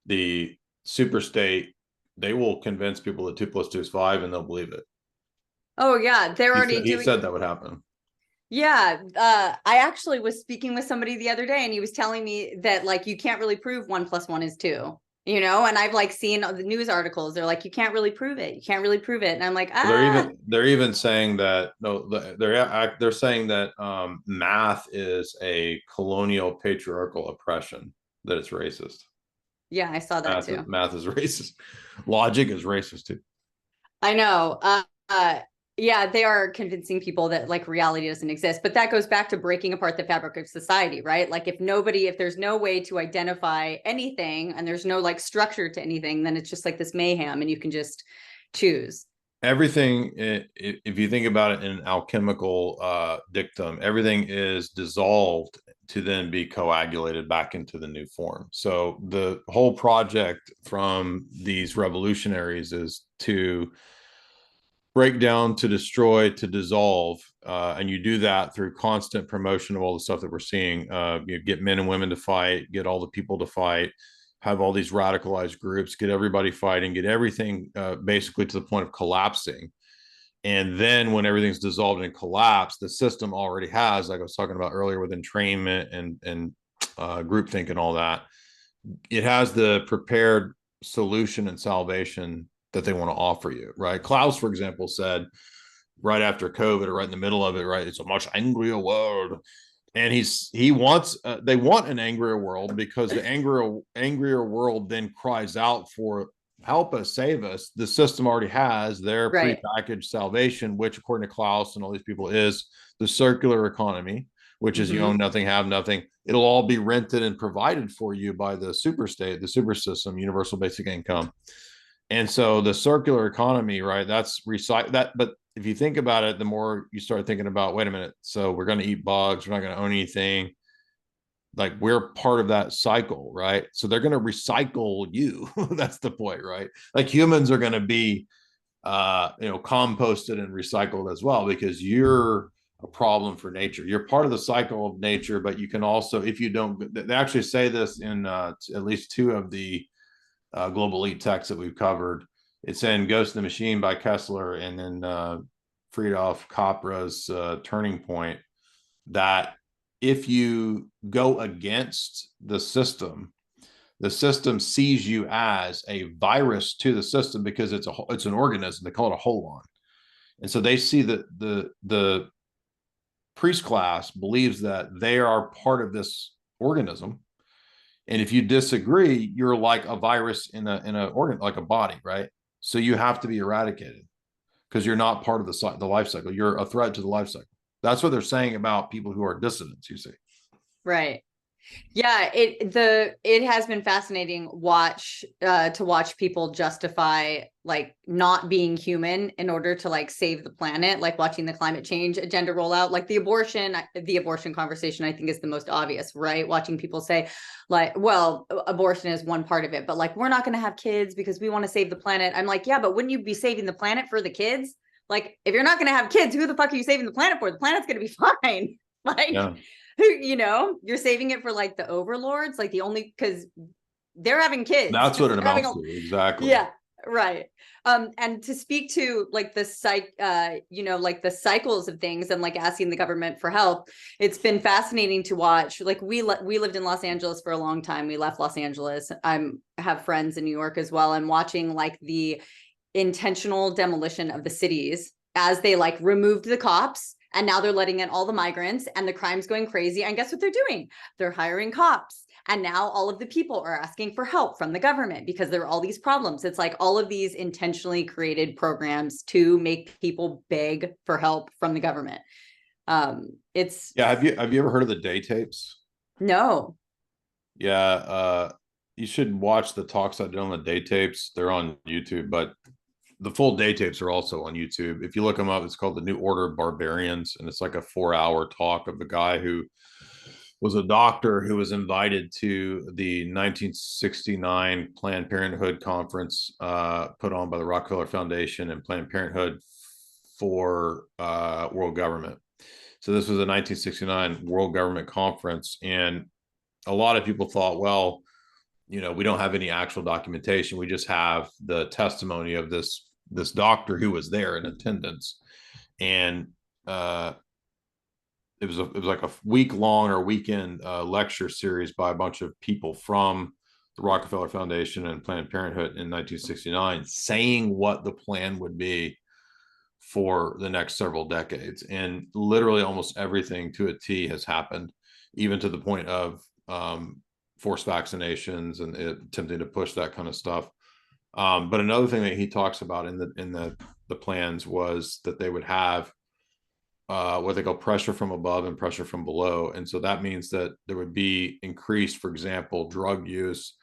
Speaker 3: the super state, they will convince people that 2 + 2 is 5 and they'll believe it.
Speaker 1: Oh yeah, they're already
Speaker 3: He
Speaker 1: doing.
Speaker 3: said that would happen.
Speaker 1: Yeah, I actually was speaking with somebody the other day and he was telling me that like you can't really prove 1 + 1 is 2, and I've like seen the news articles. They're like, you can't really prove it. You can't really prove it. And I'm like,
Speaker 3: Well, they're even saying that no, they're saying that math is a colonial patriarchal oppression, that it's racist.
Speaker 1: yeah, I saw that too.
Speaker 3: Math is racist. Logic is racist too.
Speaker 1: I know. Yeah, they are convincing people that like reality doesn't exist, but that goes back to breaking apart the fabric of society, right? Like if there's no way to identify anything and there's no like structure to anything, then it's just like this mayhem and you can just choose.
Speaker 3: Everything, if you think about it in an alchemical dictum, everything is dissolved to then be coagulated back into the new form. So the whole project from these revolutionaries is to break down, to destroy, to dissolve, and you do that through constant promotion of all the stuff that we're seeing. You get men and women to fight, get all the people to fight, have all these radicalized groups, get everybody fighting, get everything basically to the point of collapsing. And then when everything's dissolved and collapsed, the system already has, like I was talking about earlier with entrainment and groupthink and all that, it has the prepared solution and salvation that they want to offer you, right? Klaus, for example, said right after COVID or right in the middle of it, right, it's a much angrier world. And he wants they want an angrier world because the angrier world then cries out for help us, save us. The system already has their
Speaker 1: Right.
Speaker 3: prepackaged salvation, which according to Klaus and all these people is the circular economy, which is you own nothing, have nothing. It'll all be rented and provided for you by the super state, the super system, universal basic income. And so the circular economy, right? That's recycle that. But if you think about it, the more you start thinking about, wait a minute, so we're going to eat bugs, we're not going to own anything. Like we're part of that cycle, right? So they're going to recycle you. That's the point, right? Like humans are going to be, composted and recycled as well because you're a problem for nature. You're part of the cycle of nature, but you can also, if you don't, they actually say this in at least two of the global elite texts that we've covered. It's in Ghost in the Machine by Kessler and then Friedhof Capra's Turning Point, that if you go against the system sees you as a virus to the system because it's an organism. They call it a holon. And so they see that the priest class believes that they are part of this organism. And if you disagree, you're like a virus in a organ, like a body, right? So you have to be eradicated because you're not part of the life cycle. You're a threat to the life cycle. That's what they're saying about people who are dissidents, you see.
Speaker 1: Right. Yeah, it has been fascinating to watch people justify like not being human in order to like save the planet, like watching the climate change agenda roll out, like the abortion conversation I think is the most obvious, right? Watching people say like, well, abortion is one part of it, but like we're not going to have kids because we want to save the planet. I'm like, yeah, but wouldn't you be saving the planet for the kids? Like if you're not going to have kids, who the fuck are you saving the planet for? The planet's going to be fine. Like
Speaker 3: Yeah.
Speaker 1: you're saving it for like the overlords, like the only, because they're having kids.
Speaker 3: That's what it
Speaker 1: They're having
Speaker 3: amounts to. Exactly.
Speaker 1: yeah, right. And to speak to like the like the cycles of things and like asking the government for help, it's been fascinating to watch. Like we lived in Los Angeles for a long time. We left Los Angeles. Have friends in New York as well, and watching like the intentional demolition of the cities as they like removed the cops. And now they're letting in all the migrants and the crime's going crazy. And guess what they're doing? They're hiring cops. And now all of the people are asking for help from the government because there are all these problems. It's like all of these intentionally created programs to make people beg for help from the government. It's
Speaker 3: Yeah. Have you ever heard of the day tapes?
Speaker 1: no.
Speaker 3: Yeah. You should watch the talks I did on the day tapes. They're on YouTube, but the full day tapes are also on YouTube. If you look them up, it's called The New Order of Barbarians. And it's like a 4-hour talk of a guy who was a doctor who was invited to the 1969 Planned Parenthood conference put on by the Rockefeller Foundation and Planned Parenthood for world government. So this was a 1969 World Government Conference. And a lot of people thought, well, we don't have any actual documentation. We just have the testimony of this doctor who was there in attendance. And it was like a week-long or weekend lecture series by a bunch of people from the Rockefeller Foundation and Planned Parenthood in 1969 saying what the plan would be for the next several decades. And literally almost everything to a T has happened, even to the point of forced vaccinations and attempting to push that kind of stuff. But another thing that he talks about in the plans was that they would have what they call pressure from above and pressure from below. And so that means that there would be increased, for example, drug use.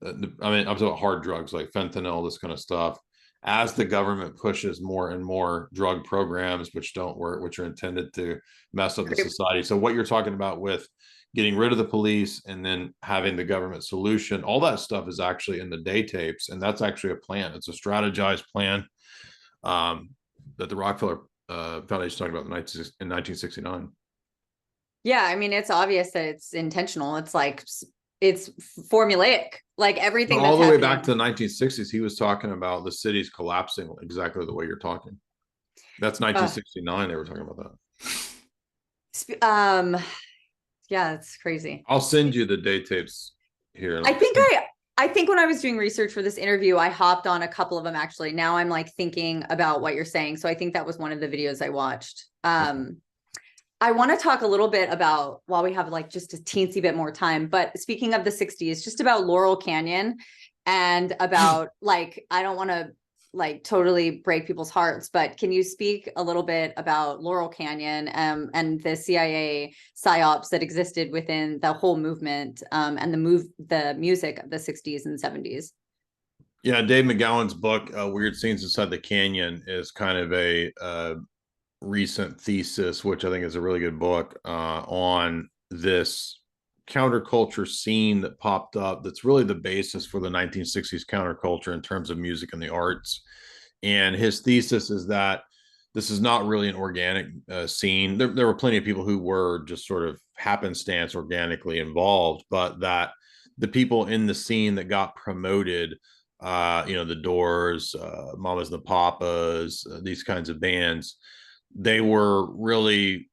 Speaker 3: I'm talking about hard drugs like fentanyl, this kind of stuff, as the government pushes more and more drug programs, which don't work, which are intended to mess up the society. So what you're talking about with getting rid of the police and then having the government solution, all that stuff is actually in the day tapes. And that's actually a plan. It's a strategized plan that the Rockefeller Foundation talked about in 1969.
Speaker 1: Yeah, I mean, it's obvious that it's intentional. It's like it's formulaic. Like everything
Speaker 3: All
Speaker 1: that's
Speaker 3: the way back
Speaker 1: happening.
Speaker 3: to the 1960s, he was talking about the cities collapsing exactly the way you're talking. That's
Speaker 1: Uh,
Speaker 3: 1969. They were talking about that.
Speaker 1: um, yeah, it's crazy.
Speaker 3: I'll send you the day tapes here.
Speaker 1: I think I think when I was doing research for this interview, I hopped on a couple of them actually. Now I'm like thinking about what you're saying. So I think that was one of the videos I watched.
Speaker 3: Okay.
Speaker 1: I want to talk a little bit about, while we have like just a teensy bit more time, but speaking of the 60s, just about Laurel Canyon and about like, I don't want to like totally break people's hearts, but can you speak a little bit about Laurel Canyon and the CIA psyops that existed within the whole movement and the music of the 60s and 70s?
Speaker 3: Yeah, Dave McGowan's book, Weird Scenes Inside the Canyon, is kind of a recent thesis, which I think is a really good book on this counterculture scene that popped up. That's really the basis for the 1960s counterculture in terms of music and the arts. And his thesis is that this is not really an organic scene. There were plenty of people who were just sort of happenstance organically involved, but that the people in the scene that got promoted, the Doors, Mamas and the Papas, these kinds of bands, they were really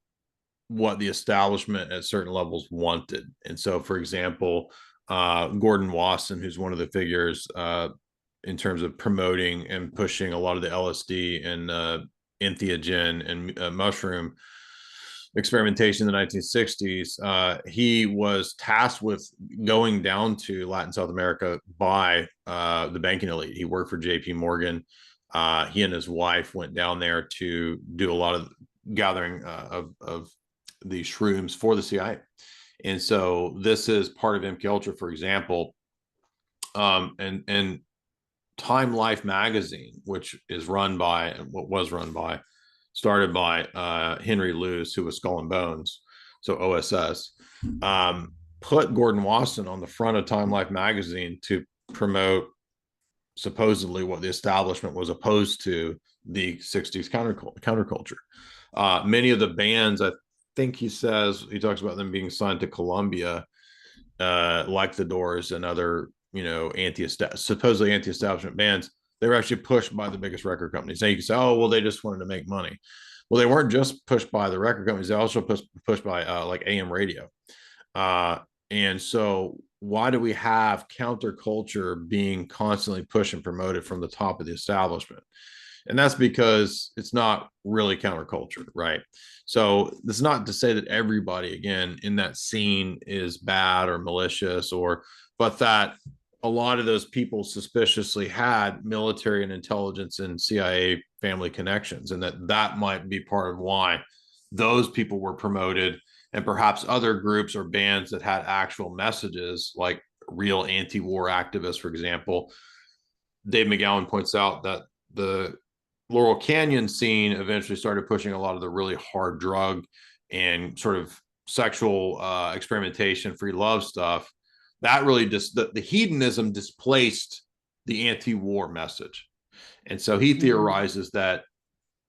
Speaker 3: what the establishment at certain levels wanted. And so, for example, Gordon Wasson, who's one of the figures in terms of promoting and pushing a lot of the LSD and entheogen and mushroom experimentation in the 1960s, he was tasked with going down to Latin South America by the banking elite. He worked for JP Morgan. He and his wife went down there to do a lot of gathering of these shrooms for the CIA. And so this is part of MK Ultra, for example. And Time Life magazine, which is run by, what was run by, started by Henry Luce, who was Skull and Bones, so OSS, put Gordon Wasson on the front of Time Life magazine to promote supposedly what the establishment was opposed to, the 60s counterculture. Many of the bands, I think he talks about them being signed to Columbia, like the Doors and other, supposedly anti-establishment bands. They were actually pushed by the biggest record companies. Now you can say, oh, well, they just wanted to make money. Well, they weren't just pushed by the record companies. They also pushed by like AM radio. Uh, and so why do we have counterculture being constantly pushed and promoted from the top of the establishment? And that's because it's not really counterculture, right? So this is not to say that everybody, again, in that scene is bad or malicious, but that a lot of those people suspiciously had military and intelligence and CIA family connections, and that might be part of why those people were promoted, and perhaps other groups or bands that had actual messages, like real anti-war activists, for example. Dave McGowan points out that the Laurel Canyon scene eventually started pushing a lot of the really hard drug and sort of sexual experimentation, free love stuff. That really just the hedonism displaced the anti-war message. And so he theorizes that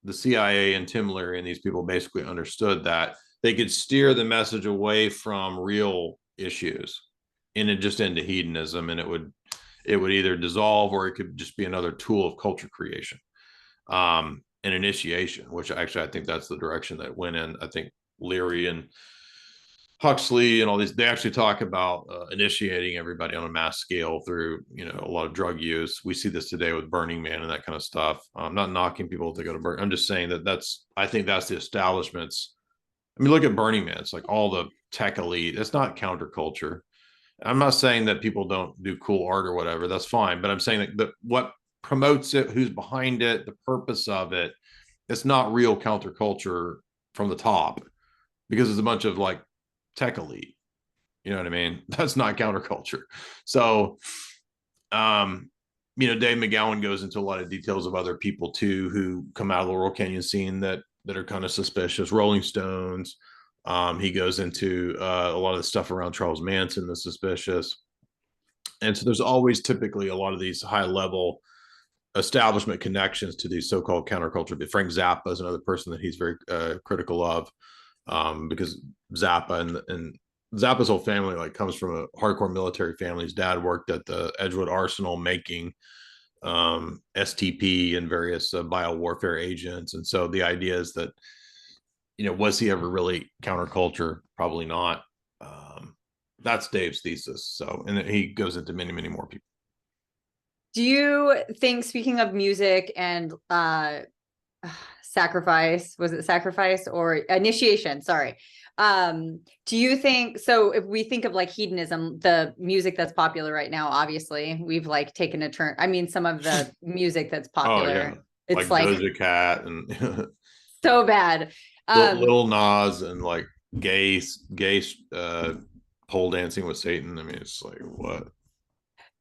Speaker 3: the CIA and Tim Leary and these people basically understood that they could steer the message away from real issues and it just into hedonism, and it would either dissolve or it could just be another tool of culture creation, and initiation, which actually I think that's the direction that went in. I think Leary and Huxley and all these, they actually talk about initiating everybody on a mass scale through, a lot of drug use. We see this today with Burning Man and that kind of stuff. I'm not knocking people to go to Burning. I'm just saying I think that's the establishment's. I mean, look at Burning Man. It's like all the tech elite. It's not counterculture. I'm not saying that people don't do cool art or whatever. That's fine. But I'm saying that what promotes it, who's behind it, the purpose of it, it's not real counterculture from the top, because it's a bunch of like tech elite. You know what I mean? That's not counterculture. So, Dave McGowan goes into a lot of details of other people too who come out of the Laurel Canyon scene that are kind of suspicious. Rolling Stones. He goes into a lot of the stuff around Charles Manson that's suspicious. And so there's always typically a lot of these high level establishment connections to these so-called counterculture. But Frank Zappa is another person that he's very critical of, because Zappa and Zappa's whole family like comes from a hardcore military family. His dad worked at the Edgewood Arsenal making STP and various bio warfare agents. And so the idea is that, was he ever really counterculture? Probably not. That's Dave's thesis. So, and he goes into many, many more people.
Speaker 1: Do you think, speaking of music and sacrifice, was it sacrifice or initiation? Sorry. Do you think, so if we think of like hedonism, the music that's popular right now, obviously we've like taken a turn. I mean, some of the music that's
Speaker 3: Oh yeah,
Speaker 1: popular, it's
Speaker 3: like
Speaker 1: like
Speaker 3: Doja Cat and
Speaker 1: so bad.
Speaker 3: Little Nas and like gay pole dancing with Satan. I mean, it's like what?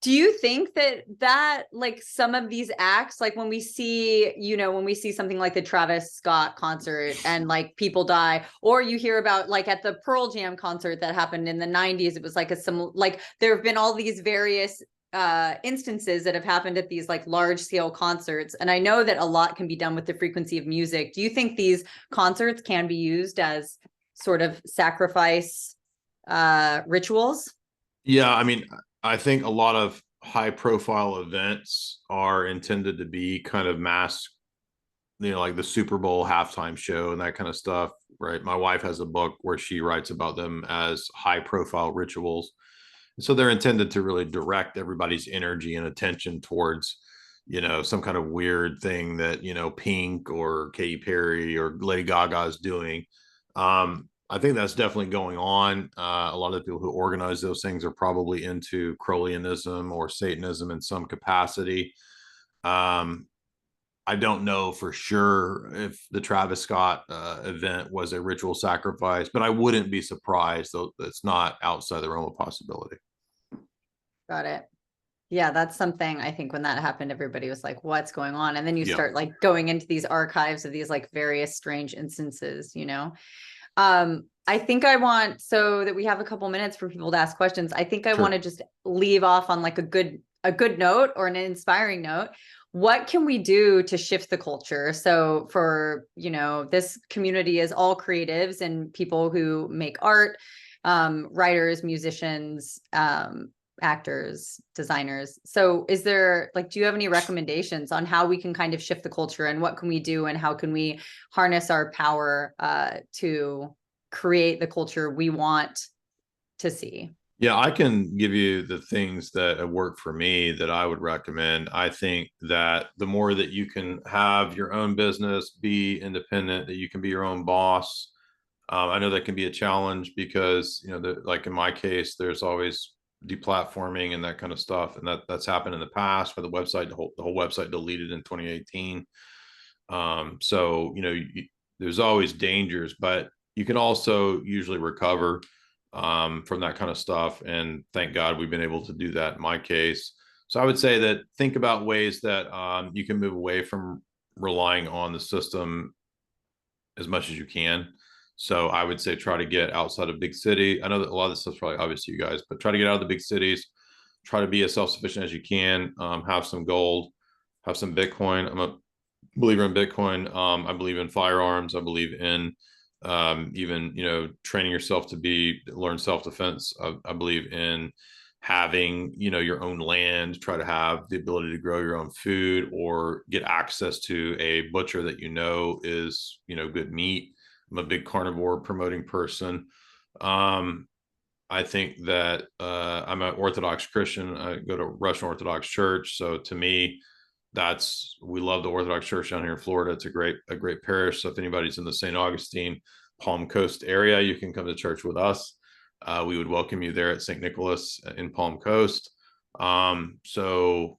Speaker 1: Do you think that like some of these acts, like when we see, when we see something like the Travis Scott concert and like people die, or you hear about like at the Pearl Jam concert that happened in the 90s, it was like like there have been all these various instances that have happened at these like large scale concerts. And I know that a lot can be done with the frequency of music. Do you think these concerts can be used as sort of sacrifice rituals?
Speaker 3: Yeah, I mean, I think a lot of high profile events are intended to be kind of mass, like the Super Bowl halftime show and that kind of stuff, right? My wife has a book where she writes about them as high profile rituals. So they're intended to really direct everybody's energy and attention towards, some kind of weird thing that, Pink or Katy Perry or Lady Gaga is doing. I think that's definitely going on. A lot of the people who organize those things are probably into Crowleyanism or Satanism in some capacity. Um, I don't know for sure if the Travis Scott event was a ritual sacrifice, but I wouldn't be surprised, though it's not outside the realm of possibility.
Speaker 1: Got it. Yeah, that's something I think when that happened, everybody was like, what's going on? And then you
Speaker 3: Yeah,
Speaker 1: start like going into these archives of these like various strange instances, I think I want, so that we have a couple minutes for people to ask questions. I think I want
Speaker 3: sure.
Speaker 1: to just leave off on like a good note or an inspiring note. What can we do to shift the culture? So for, this community is all creatives and people who make art, writers, musicians, actors, designers. So is there like, do you have any recommendations on how we can kind of shift the culture and what can we do and how can we harness our power to create the culture we want to see?
Speaker 3: Yeah, I can give you the things that have worked for me that I would recommend. I think that the more that you can have your own business, be independent, that you can be your own boss. I know that can be a challenge because, like in my case, there's always deplatforming and that kind of stuff, and that's happened in the past. For the website, the whole website deleted in 2018. So there's always dangers, but you can also usually recover from that kind of stuff. And thank God we've been able to do that in my case. So I would say that think about ways that you can move away from relying on the system as much as you can. So I would say try to get outside of big city. I know that a lot of this stuff's probably obvious to you guys, but try to get out of the big cities. Try to be as self-sufficient as you can. Have some gold, have some Bitcoin. I'm a believer in Bitcoin. I believe in firearms. I believe in even training yourself to learn self-defense. I believe in having your own land, try to have the ability to grow your own food or get access to a butcher that is good meat. I'm a big carnivore promoting person. I think that I'm an Orthodox Christian. I go to Russian Orthodox Church, so to me we love the Orthodox Church down here in Florida. It's a great parish. So if anybody's in the St. Augustine, Palm Coast area, you can come to church with us. We would welcome you there at St. Nicholas in Palm Coast. So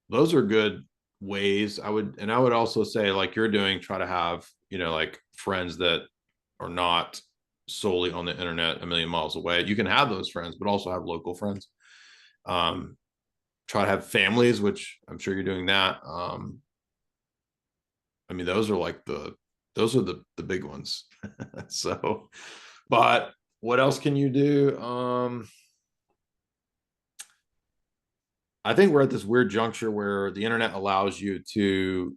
Speaker 3: those are good ways. I would also say, like you're doing, try to have, like friends that are not solely on the internet a million miles away. You can have those friends, but also have local friends. Um, Try to have families, which I'm sure you're doing that. I mean, those are the big ones. So, but what else can you do? I think we're at this weird juncture where the internet allows you to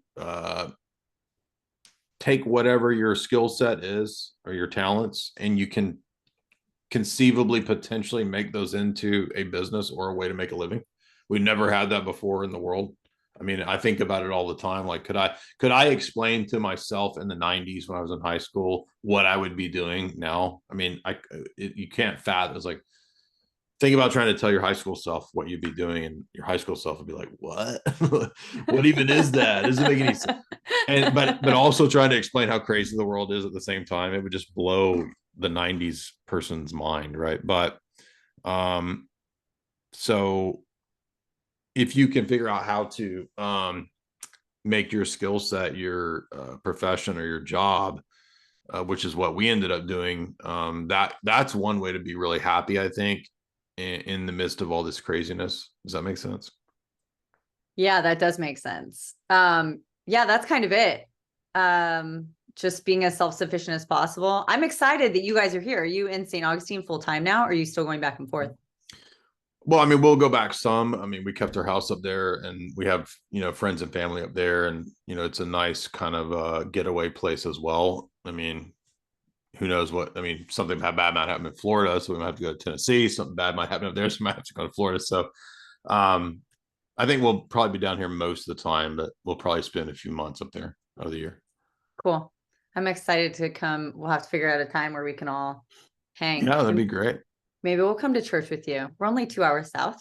Speaker 3: take whatever your skill set is or your talents, and you can conceivably potentially make those into a business or a way to make a living. We never had that before in the world. I mean, I think about it all the time. Like, could I explain to myself in the 90s when I was in high school what I would be doing now? I mean, you can't fathom. It's like, think about trying to tell your high school self what you'd be doing, and your high school self would be like, what? What even is that? Doesn't make any sense. And but also trying to explain how crazy the world is at the same time, it would just blow the 90s person's mind, right? But so if you can figure out how to make your skill set your profession or your job, which is what we ended up doing, that's one way to be really happy, I think, in the midst of all this craziness. Does that make sense?
Speaker 1: Yeah, that does make sense. Yeah, that's kind of it. Just being as self-sufficient as possible. I'm excited that you guys are here. Are you in St. Augustine full time now? Or are you still going back and forth?
Speaker 3: Well, I mean, we'll go back some. I mean, we kept our house up there, and we have, friends and family up there, and it's a nice kind of getaway place as well. I mean, who knows what? I mean, something bad might happen in Florida, so we might have to go to Tennessee. Something bad might happen up there, so we might have to go to Florida. So, I think we'll probably be down here most of the time, but we'll probably spend a few months up there out of the year.
Speaker 1: Cool. I'm excited to come. We'll have to figure out a time where we can all hang.
Speaker 3: Yeah, that'd be great.
Speaker 1: Maybe we'll come to church with you. We're only 2 hours south.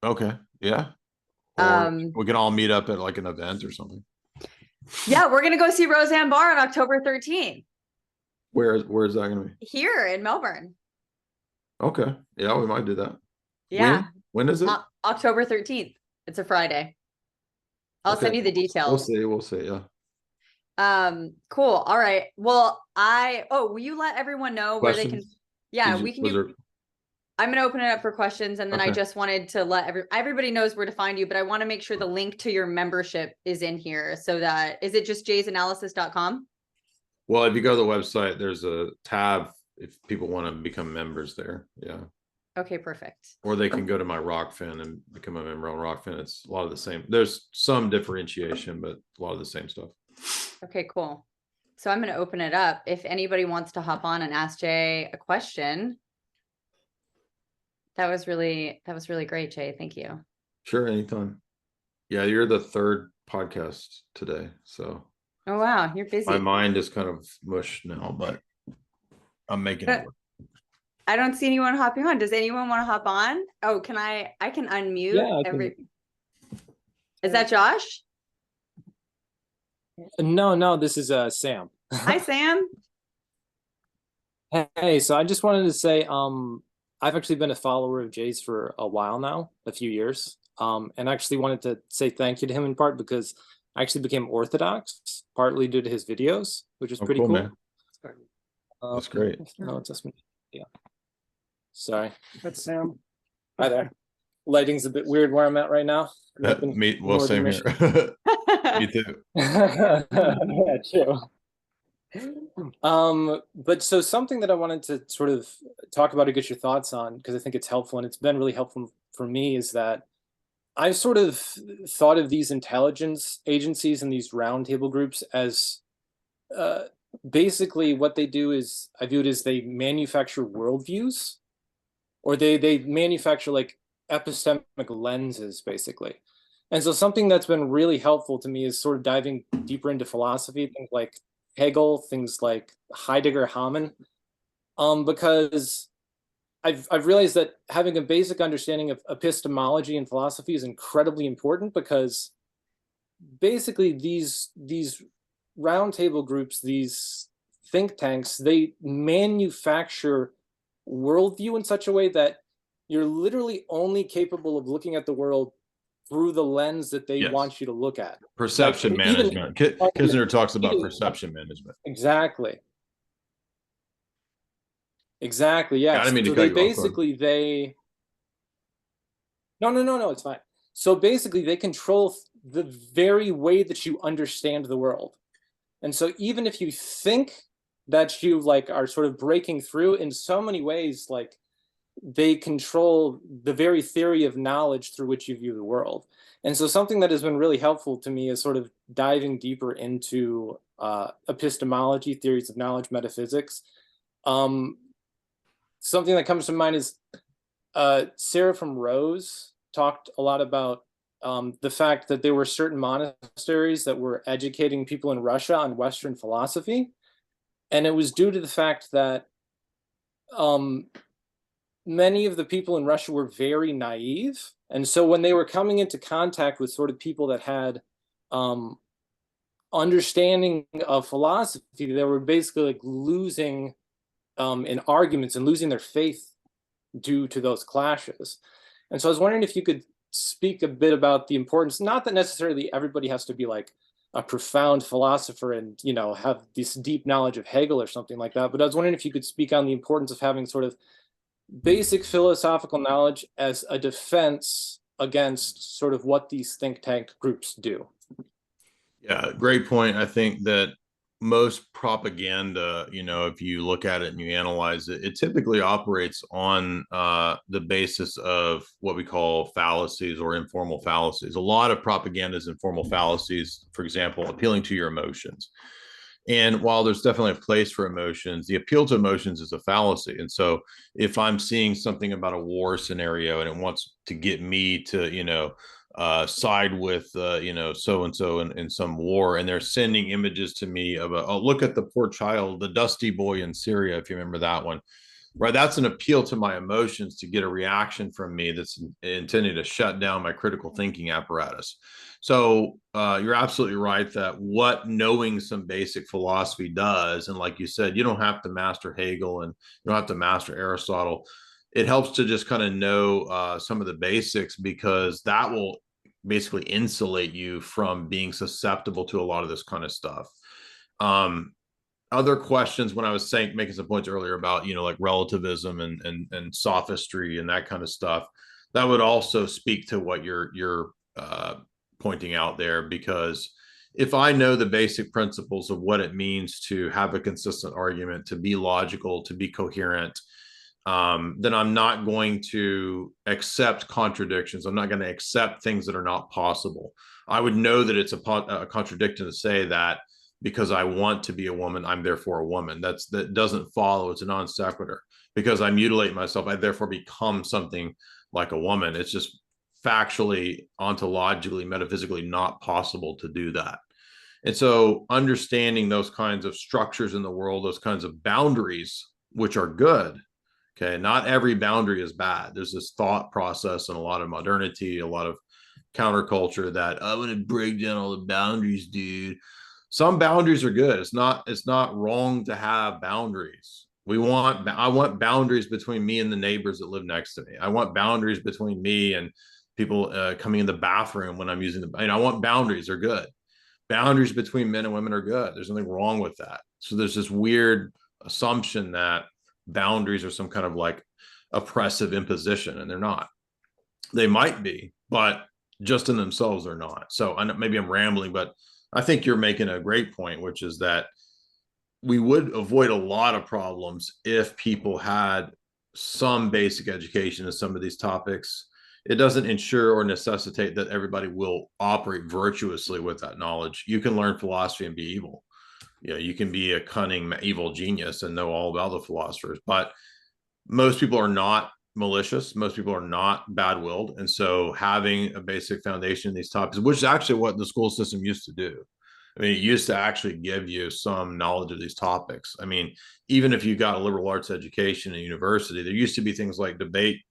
Speaker 3: Okay. Yeah. Or we can all meet up at like an event or something.
Speaker 1: Yeah, we're gonna go see Roseanne Barr on October 13th.
Speaker 3: Where's that gonna be?
Speaker 1: Here in Melbourne.
Speaker 3: Okay. Yeah, we might do that.
Speaker 1: Yeah.
Speaker 3: When is it?
Speaker 1: October 13th. It's a Friday. I'll send you the details.
Speaker 3: We'll see. Yeah.
Speaker 1: Cool. All right. Well, will you let everyone know where they can? Yeah, we can do. I'm going to open it up for questions, and then I just wanted to let everybody knows where to find you, but I want to make sure the link to your membership is in here, so that, is it just jaysanalysis.com?
Speaker 3: Well, if you go to the website, there's a tab if people want to become members there. Yeah.
Speaker 1: Okay, perfect.
Speaker 3: Or they can go to my Rockfin and become a member on Rockfin. It's a lot of the same. There's some differentiation, but a lot of the same stuff.
Speaker 1: Okay, cool. So I'm going to open it up. If anybody wants to hop on and ask Jay a question. That was really great, Jay. Thank you.
Speaker 3: Sure, anytime. Yeah, you're the third podcast today, so.
Speaker 1: Oh wow, you're busy.
Speaker 3: My mind is kind of mush now, but I'm making it work.
Speaker 1: I don't see anyone hopping on. Does anyone want to hop on? Oh, I can unmute. Yeah, Is that Josh?
Speaker 2: No, this is Sam.
Speaker 1: Hi, Sam.
Speaker 2: Hey, so I just wanted to say, I've actually been a follower of Jay's for a while now, a few years. And I actually wanted to say thank you to him in part because I actually became Orthodox, partly due to his videos, which is pretty cool.
Speaker 3: Man. That's great.
Speaker 2: No, it's just me. Yeah. Sorry.
Speaker 4: That's Sam.
Speaker 2: Hi there. Lighting's a bit weird where I'm at right now.
Speaker 3: Well, same here. Me too.
Speaker 2: Yeah, true. But so something that I wanted to sort of talk about to get your thoughts on, because I think it's helpful and it's been really helpful for me, is that I've sort of thought of these intelligence agencies and these roundtable groups as basically what they do is, I view it as they manufacture worldviews, or they manufacture like epistemic lenses, basically. And so something that's been really helpful to me is sort of diving deeper into philosophy, things like Hegel, things like Heidegger, Hamann, because I've realized that having a basic understanding of epistemology and philosophy is incredibly important, because basically these roundtable groups, these think tanks, they manufacture worldview in such a way that you're literally only capable of looking at the world through the lens that they want you to look at.
Speaker 3: Perception management. Kisner talks about perception management.
Speaker 2: Exactly. Yeah.
Speaker 3: I didn't mean to cut you off.
Speaker 2: Basically, No, it's fine. So basically, they control the very way that you understand the world. And so even if you think that you are sort of breaking through, in so many ways, they control the very theory of knowledge through which you view the world. And so something that has been really helpful to me is sort of diving deeper into epistemology, theories of knowledge, metaphysics. something that comes to mind is Sarah from Rose talked a lot about the fact that there were certain monasteries that were educating people in Russia on Western philosophy. And it was due to the fact that many of the people in Russia were very naive. And so when they were coming into contact with sort of people that had understanding of philosophy, they were basically like losing in arguments and losing their faith due to those clashes. And so I was wondering if you could speak a bit about the importance, not that necessarily everybody has to be like a profound philosopher and, you know, have this deep knowledge of Hegel or something like that, but I was wondering if you could speak on the importance of having sort of basic philosophical knowledge as a defense against sort of what these think tank groups do.
Speaker 3: Yeah, great point. I think that most propaganda, you know, if you look at it and you analyze it, it typically operates on the basis of what we call fallacies or informal fallacies. A lot of propaganda is informal fallacies, for example, appealing to your emotions. And while there's definitely a place for emotions, the appeal to emotions is a fallacy. And so if I'm seeing something about a war scenario and it wants to get me to, you know, side with, you know, so-and-so in some war, and they're sending images to me of oh, look at the poor child, the dusty boy in Syria, if you remember that one, right? That's an appeal to my emotions to get a reaction from me that's intended to shut down my critical thinking apparatus. So you're absolutely right that what knowing some basic philosophy does, and like you said, you don't have to master Hegel and you don't have to master Aristotle. It helps to just kind of know some of the basics, because that will basically insulate you from being susceptible to a lot of this kind of stuff. Other questions, when I was saying, making some points earlier about, you know, like relativism and sophistry and that kind of stuff, that would also speak to what you're pointing out there, because if I know the basic principles of what it means to have a consistent argument, to be logical, to be coherent, then I'm not going to accept contradictions. I'm not going to accept things that are not possible. I would know that it's a contradiction to say that because I want to be a woman, I'm therefore a woman. That doesn't follow. It's a non sequitur. Because I mutilate myself, I therefore become something like a woman. It's just factually, ontologically, metaphysically not possible to do that. And so understanding those kinds of structures in the world, those kinds of boundaries, which are good. Okay, not every boundary is bad. There's this thought process and a lot of modernity, a lot of counterculture that I'm going to break down all the boundaries, dude. Some boundaries are good. It's not wrong to have boundaries. I want boundaries between me and the neighbors that live next to me. I want boundaries between me and people coming in the bathroom when I'm using I want boundaries. They're good. Boundaries between men and women are good. There's nothing wrong with that. So there's this weird assumption that boundaries are some kind of like oppressive imposition, and they're not. They might be, but just in themselves they're not. So maybe I'm rambling, but I think you're making a great point, which is that we would avoid a lot of problems if people had some basic education in some of these topics. It doesn't ensure or necessitate that everybody will operate virtuously with that knowledge. You can learn philosophy and be evil. You know, you can be a cunning, evil genius and know all about the philosophers, but most people are not malicious. Most people are not bad-willed. And so having a basic foundation in these topics, which is actually what the school system used to do. I mean, it used to actually give you some knowledge of these topics. I mean, even if you got a liberal arts education in university, there used to be things like debate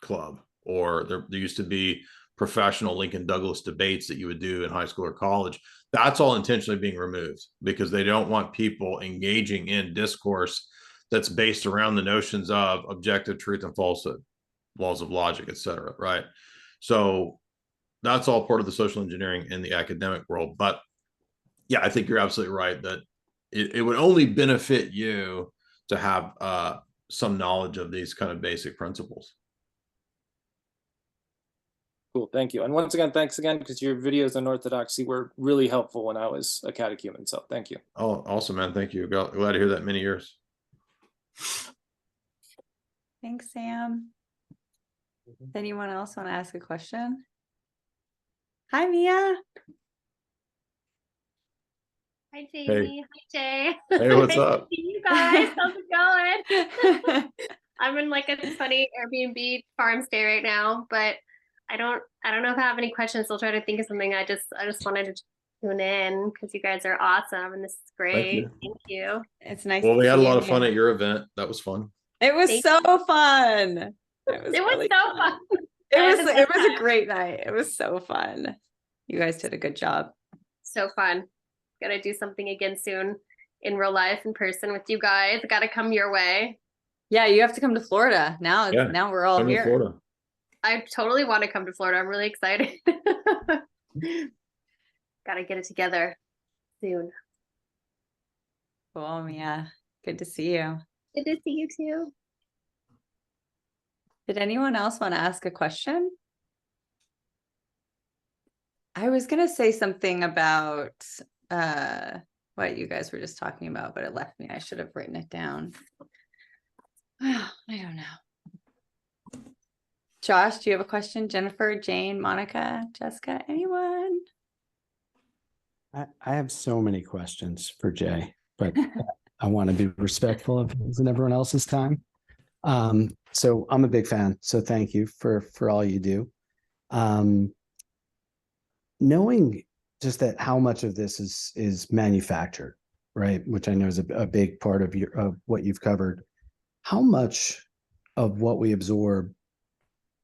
Speaker 3: club, or there used to be professional Lincoln Douglas debates that you would do in high school or college. That's all intentionally being removed because they don't want people engaging in discourse that's based around the notions of objective truth and falsehood, laws of logic, et cetera, right? So that's all part of the social engineering in the academic world. But yeah, I think you're absolutely right that it would only benefit you to have some knowledge of these kind of basic principles.
Speaker 2: Cool, thank you. And once again, thanks again, because your videos on orthodoxy were really helpful when I was a catechumen. So thank you.
Speaker 3: Oh, awesome, man. Thank you. Glad to hear that. Many years.
Speaker 1: Thanks, Sam. Does anyone else want to ask a question? Hi, Mia.
Speaker 4: Hi, Jamie. Hi, Jay.
Speaker 3: Hey, what's up?
Speaker 4: See you guys. How's it going? I'm in like a funny Airbnb farm stay right now, but I don't know if I have any questions. I'll try to think of something. I just wanted to tune in because you guys are awesome and this is
Speaker 3: Thank
Speaker 4: great.
Speaker 3: you.
Speaker 4: Thank you.
Speaker 1: It's nice.
Speaker 3: Well, we had a lot of fun
Speaker 1: seeing
Speaker 3: at
Speaker 1: you.
Speaker 3: your event. That was fun.
Speaker 1: It was
Speaker 4: Thank
Speaker 1: so fun. It was
Speaker 4: It was
Speaker 1: really
Speaker 4: so fun.
Speaker 1: It
Speaker 4: I had
Speaker 1: was
Speaker 4: the
Speaker 1: it
Speaker 4: best
Speaker 1: was a
Speaker 4: time.
Speaker 1: great night. It was so fun. You guys did a good job.
Speaker 4: So fun. Gotta do something again soon in real life, in person with you guys. Gotta come your way.
Speaker 1: Yeah, you have to come to Florida.
Speaker 3: Yeah,
Speaker 1: Now we're all
Speaker 3: Come to
Speaker 1: here.
Speaker 3: Florida.
Speaker 4: I totally want to come to Florida. I'm really excited. Gotta get it together soon.
Speaker 1: Cool, yeah. Good to see you.
Speaker 4: Good to see you too.
Speaker 1: Did anyone else want to ask a question? I was gonna say something about what you guys were just talking about, but it left me. I should have written it down. I don't know. Josh, do you have a question? Jennifer, Jane, Monica, Jessica, anyone?
Speaker 5: I have so many questions for Jay, but I want to be respectful of his and everyone else's time. So I'm a big fan. So thank you for all you do. Knowing just that how much of this is manufactured, right? Which I know is a big part of what you've covered. How much of what we absorb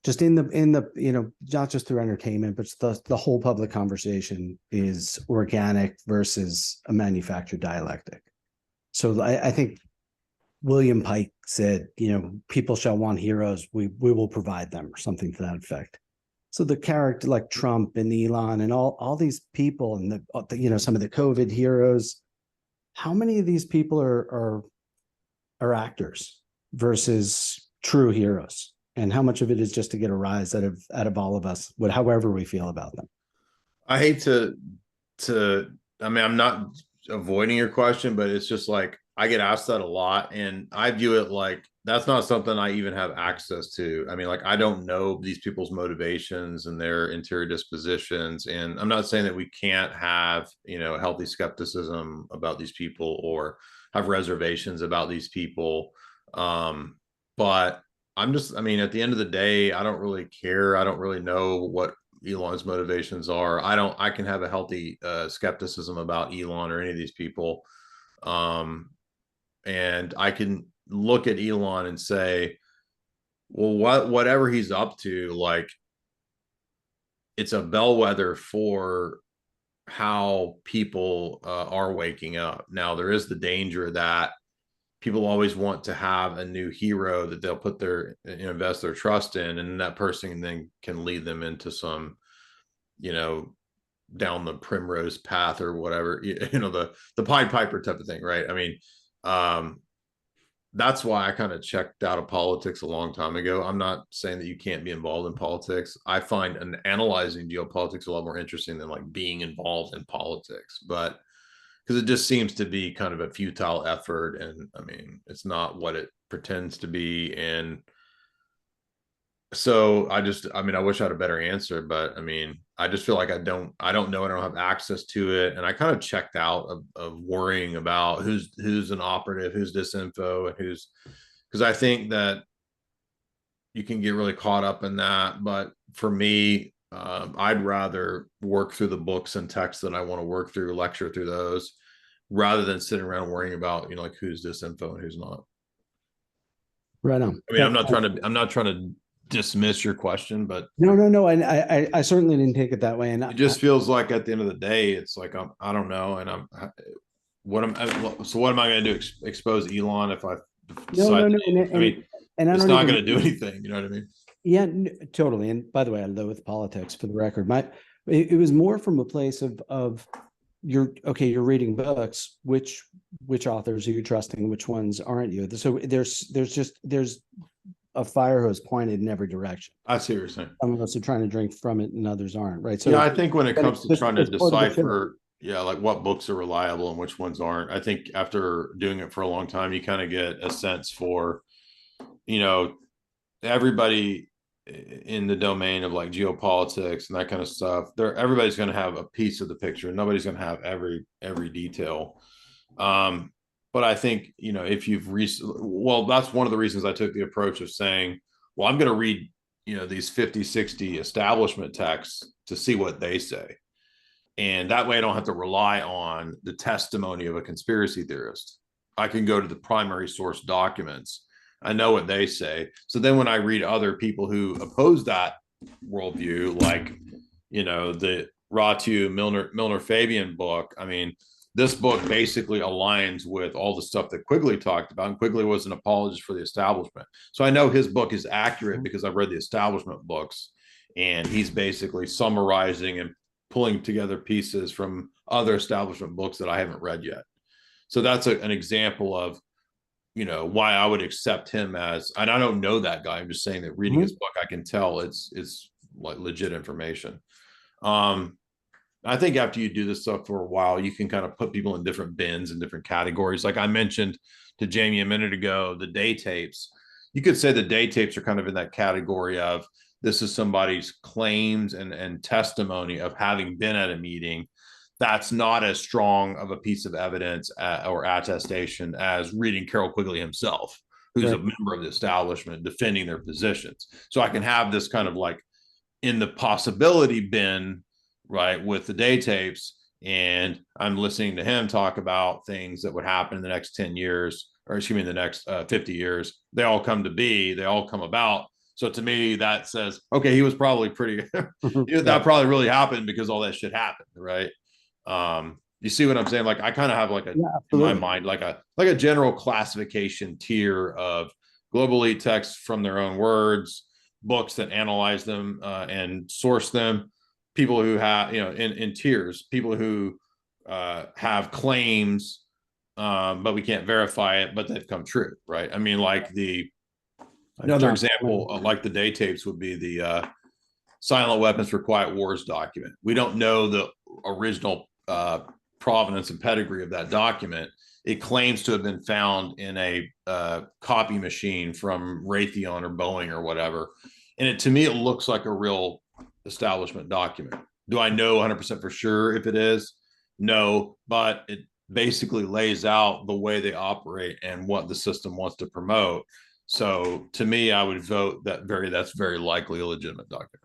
Speaker 5: just in the not just through entertainment, but the whole public conversation is organic versus a manufactured dialectic. So I think William Pike said, people shall want heroes, we will provide them, or something to that effect. So the character like Trump and Elon and all these people and some of the COVID heroes, how many of these people are actors versus true heroes? And how much of it is just to get a rise out of all of us, however we feel about them?
Speaker 3: I hate to I mean, I'm not avoiding your question, but it's just like I get asked that a lot, and I view it like that's not something I even have access to. I mean, like I don't know these people's motivations and their interior dispositions, and I'm not saying that we can't have healthy skepticism about these people or have reservations about these people, but I mean, at the end of the day, I don't really care. I don't really know what Elon's motivations are. I can have a healthy skepticism about Elon or any of these people. And I can look at Elon and say, well, whatever he's up to, like, it's a bellwether for how people are waking up. Now, there is the danger that people always want to have a new hero that they'll put invest their trust in, and that person then can lead them into some, down the primrose path or whatever, the Pied Piper type of thing, right? I mean, that's why I kind of checked out of politics a long time ago. I'm not saying that you can't be involved in politics. I find analyzing geopolitics a lot more interesting than like being involved in politics, but because it just seems to be kind of a futile effort, and I mean, it's not what it pretends to be. And so I wish I had a better answer, but I mean, I just feel like I don't know. I don't have access to it. And I kind of checked out of worrying about who's an operative, who's disinfo, and because I think that you can get really caught up in that. But for me, I'd rather work through the books and texts that I want to work through, lecture through those, rather than sitting around worrying about, like who's disinfo and who's not.
Speaker 5: Right on.
Speaker 3: I mean, I'm not trying to dismiss your question, but
Speaker 5: no. And I certainly didn't take it that way. And
Speaker 3: it just feels like at the end of the day, it's like, I don't know. And what am I going to do? Expose Elon if I decide?
Speaker 5: No.
Speaker 3: I mean, it's not going to do anything. You know what I mean?
Speaker 5: Yeah, totally. And by the way, I loathe politics, for the record. It was more from a place of you're reading books. Which authors are you trusting? Which ones aren't you? So there's a fire hose pointed in every direction.
Speaker 3: I see what you're saying.
Speaker 5: Some of us are trying to drink from it, and others aren't. Right. So
Speaker 3: yeah, I think when it comes to trying to decipher,
Speaker 5: yeah,
Speaker 3: like what books are reliable and which ones aren't, I think after doing it for a long time, you kind of get a sense for, everybody in the domain of like geopolitics and that kind of stuff. Everybody's going to have a piece of the picture. Nobody's going to have every detail. But But I think, you know, if you've well, that's one of the reasons I took the approach of saying, well, I'm going to read, you know, these 50, 60 establishment texts to see what they say. And that way I don't have to rely on the testimony of a conspiracy theorist. I can go to the primary source documents. I know what they say. So then when I read other people who oppose that worldview, like, you know, the Ratu Milner Fabian book, I mean, this book basically aligns with all the stuff that Quigley talked about. And Quigley was an apologist for the establishment. So I know his book is accurate because I've read the establishment books, and he's basically summarizing and pulling together pieces from other establishment books that I haven't read yet. So that's an example of, you know, why I would accept him as, and I don't know that guy. I'm just saying that reading his book, I can tell it's like legit information. I think after you do this stuff for a while, you can kind of put people in different bins and different categories. Like I mentioned to Jamie a minute ago, the day tapes. You could say the day tapes are kind of in that category of, this is somebody's claims and testimony of having been at a meeting. That's not as strong of a piece of evidence or attestation as reading Carroll Quigley himself, who's a member of the establishment defending their positions. So I can have this kind of like in the possibility bin, right, with the day tapes, and I'm listening to him talk about things that would happen in the next 10 years, or excuse me, the next 50 years. They all come to be, they all come about. So to me, that says, okay, he was probably pretty, that probably really happened because all that shit happened, right? You see what I'm saying? Like I kind of have like in my mind, like a general classification tier of global elite texts from their own words, books that analyze them and source them, people who have, you know, in tiers, people who have claims, but we can't verify it, but they've come true, right? I mean, like another example, like the day tapes would be the Silent Weapons for Quiet Wars document. We don't know the original provenance and pedigree of that document. It claims to have been found in a copy machine from Raytheon or Boeing or whatever. And to me, it looks like a real establishment document. Do I know 100% for sure if it is? No, but it basically lays out the way they operate and what the system wants to promote. So to me, I would vote that's very likely a legitimate document.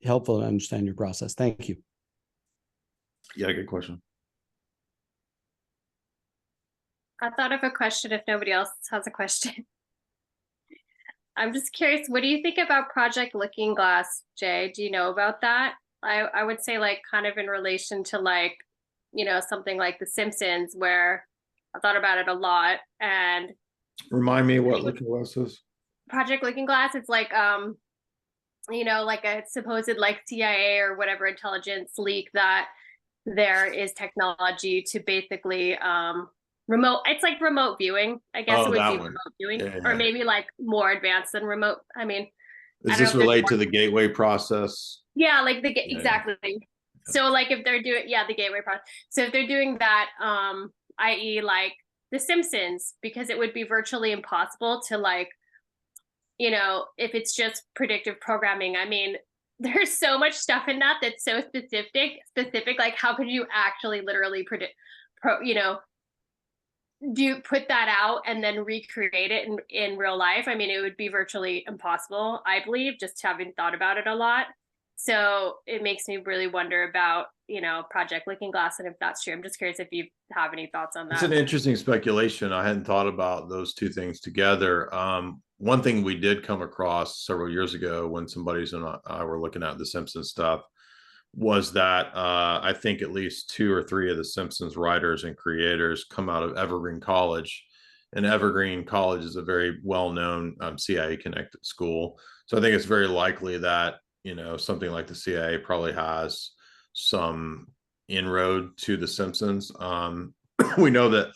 Speaker 5: Helpful to understand your process. Thank you.
Speaker 3: Yeah, good question.
Speaker 4: I thought of a question if nobody else has a question. I'm just curious, what do you think about Project Looking Glass, Jay? Do you know about that? I would say like kind of in relation to like, you know, something like The Simpsons, where I thought about it a lot. And
Speaker 3: remind me what Looking Glass is.
Speaker 4: Project Looking Glass, it's like you know, like a supposed like CIA or whatever intelligence leak that there is technology to basically remote, it's like remote viewing, I guess. It would be remote viewing, or maybe like more advanced than remote. I mean,
Speaker 3: does this relate to the gateway process?
Speaker 4: Yeah, like exactly. So like if they're doing, the gateway process. So if they're doing that, i.e. like The Simpsons, because it would be virtually impossible to like, you know, if it's just predictive programming. I mean, there's so much stuff in that that's so specific, like how could you actually literally predict, you know, do you put that out and then recreate it in real life? I mean, it would be virtually impossible, I believe, just having thought about it a lot. So it makes me really wonder about, you know, Project Looking Glass and if that's true. I'm just curious if you have any thoughts on that.
Speaker 3: It's an interesting speculation. I hadn't thought about those two things together. One thing we did come across several years ago when somebody's and I were looking at the Simpsons stuff was that I think at least 2 or 3 of the Simpsons writers and creators come out of Evergreen College. And Evergreen College is a very well-known CIA connected school. So I think it's very likely that, you know, something like the CIA probably has some inroad to the Simpsons. We know that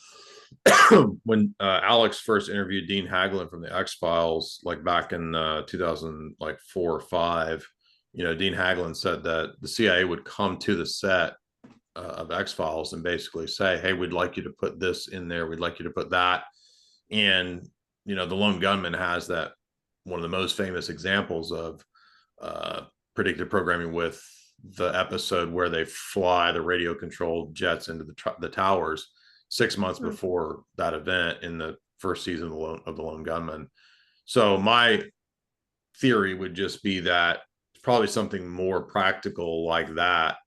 Speaker 3: when Alex first interviewed Dean Haglund from the X-Files, like back in 2004 or 5, you know, Dean Haglund said that the CIA would come to the set of X-Files and basically say, hey, we'd like you to put this in there. We'd like you to put that. And, you know, The Lone Gunman has that, one of the most famous examples of predictive programming with the episode where they fly the radio controlled jets into the towers. 6 months
Speaker 4: Hmm.
Speaker 3: before that event in the first season of the Lone Gunman. So my theory would just be that probably something more practical like that,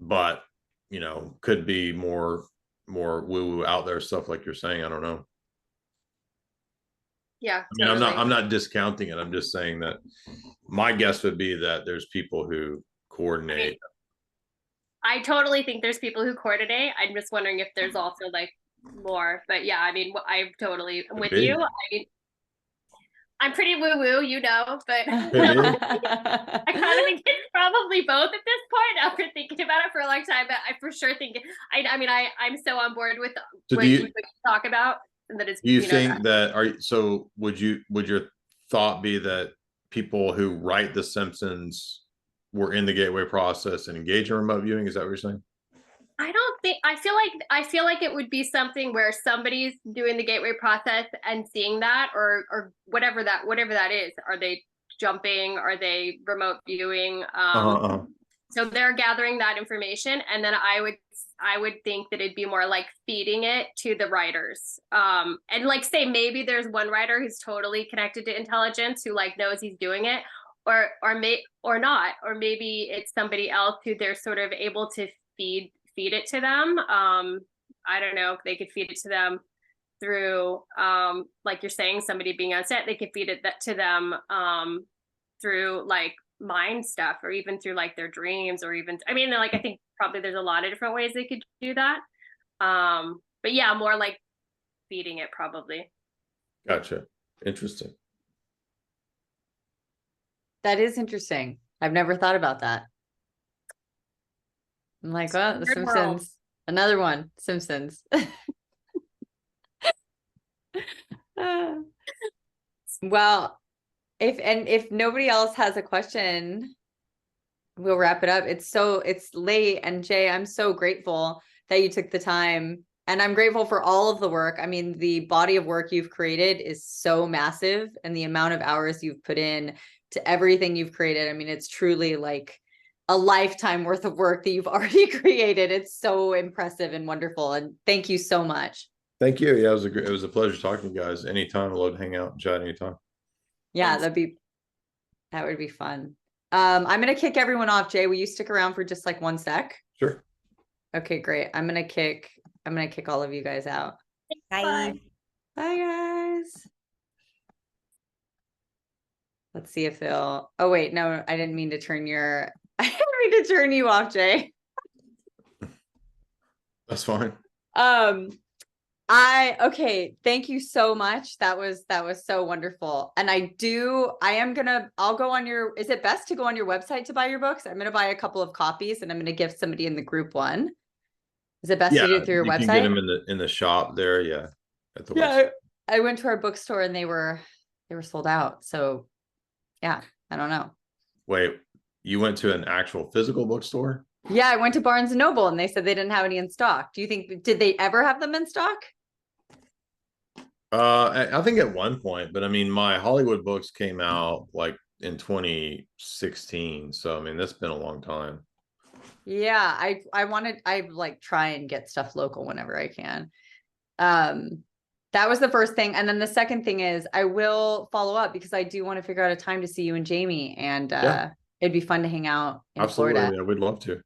Speaker 3: but could be more woo-woo out there stuff like you're saying. I don't know.
Speaker 4: Yeah,
Speaker 3: I mean,
Speaker 4: totally.
Speaker 3: I'm not discounting it. I'm just saying that my guess would be that there's people who coordinate.
Speaker 4: I totally think there's people who coordinate. I'm just wondering if there's also like more. But yeah, I mean, I totally am with you. I mean, I'm pretty woo-woo, but I kind of think it's probably both at this point after thinking about it for a long time. But I for sure think I mean I'm so on board with
Speaker 3: So
Speaker 4: what you talk about, and that it's
Speaker 3: do you think would your thought be that people who write The Simpsons were in the gateway process and engage in remote viewing? Is that what you're saying?
Speaker 4: I don't think I feel like it would be something where somebody's doing the gateway process and seeing that or whatever that is. Are they jumping? Are they remote viewing? So they're gathering that information, and then I would think that it'd be more like feeding it to the writers. And like say maybe there's one writer who's totally connected to intelligence who like knows he's doing it, or not, or maybe it's somebody else who they're sort of able to feed it to them. I don't know if they could feed it to them through like you're saying, somebody being on set. They could feed it to them through like mind stuff, or even through like their dreams, or even I mean like I think probably there's a lot of different ways they could do that. But yeah, more like feeding it probably.
Speaker 3: Gotcha. Interesting.
Speaker 1: That is interesting. I've never thought about that. I'm like, well, The Simpsons, world. Another one, Simpsons. Well, if nobody else has a question, we'll wrap it up. It's late, and Jay, I'm so grateful that you took the time, and I'm grateful for all of the work. I mean, the body of work you've created is so massive, and the amount of hours you've put in to everything you've created. I mean, it's truly like a lifetime worth of work that you've already created. It's so impressive and wonderful. And thank you so much.
Speaker 3: Thank you. Yeah, it was a pleasure talking to you guys. Anytime. I'd love to hang out and chat anytime.
Speaker 1: Yeah, that would be fun. I'm going to kick everyone off. Jay, will you stick around for just like 1 sec?
Speaker 3: Sure.
Speaker 1: Okay, great. I'm going to kick all of you guys out.
Speaker 4: Bye.
Speaker 1: Bye guys. Let's see if they'll, oh wait, no, I didn't mean to turn you off, Jay.
Speaker 3: That's fine.
Speaker 1: Okay, thank you so much. That was so wonderful. And I'll go on is it best to go on your website to buy your books? I'm going to buy a couple of copies, and I'm going to give somebody in the group one. Is it best to do it through your website? You can
Speaker 3: get them in the shop there. Yeah.
Speaker 1: At the website. I went to our bookstore and they were sold out. So yeah, I don't know.
Speaker 3: Wait, you went to an actual physical bookstore?
Speaker 1: Yeah, I went to Barnes & Noble and they said they didn't have any in stock. Did they ever have them in stock?
Speaker 3: I think at one point, but I mean, my Hollywood books came out like in 2016. So, I mean, that's been a long time.
Speaker 1: Yeah, I like try and get stuff local whenever I can. That was the first thing. And then the second thing is I will follow up because I do want to figure out a time to see you and Jamie, and it'd be fun to hang out in Florida.
Speaker 3: Yeah, we'd love to.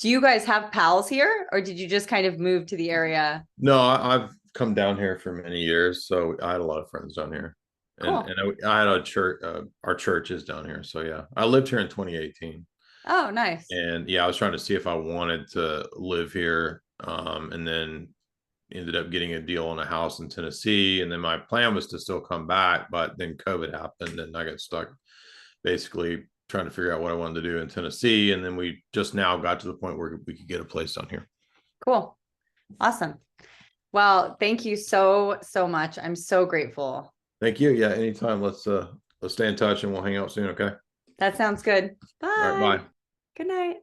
Speaker 1: Do you guys have pals here, or did you just kind of move to the area?
Speaker 3: No, I've come down here for many years, so I had a lot of friends down here. Cool. And I had a church, our church is down here. So yeah, I lived here in 2018.
Speaker 1: Oh, nice.
Speaker 3: And yeah, I was trying to see if I wanted to live here, and then ended up getting a deal on a house in Tennessee. And then my plan was to still come back, but then COVID happened and I got stuck basically trying to figure out what I wanted to do in Tennessee. And then we just now got to the point where we could get a place down here.
Speaker 1: Cool. Awesome. Well, thank you so much. I'm so grateful.
Speaker 3: Thank you. Yeah, anytime. Let's stay in touch and we'll hang out soon. Okay.
Speaker 1: That sounds good. Bye.
Speaker 3: All right, bye.
Speaker 1: Good night.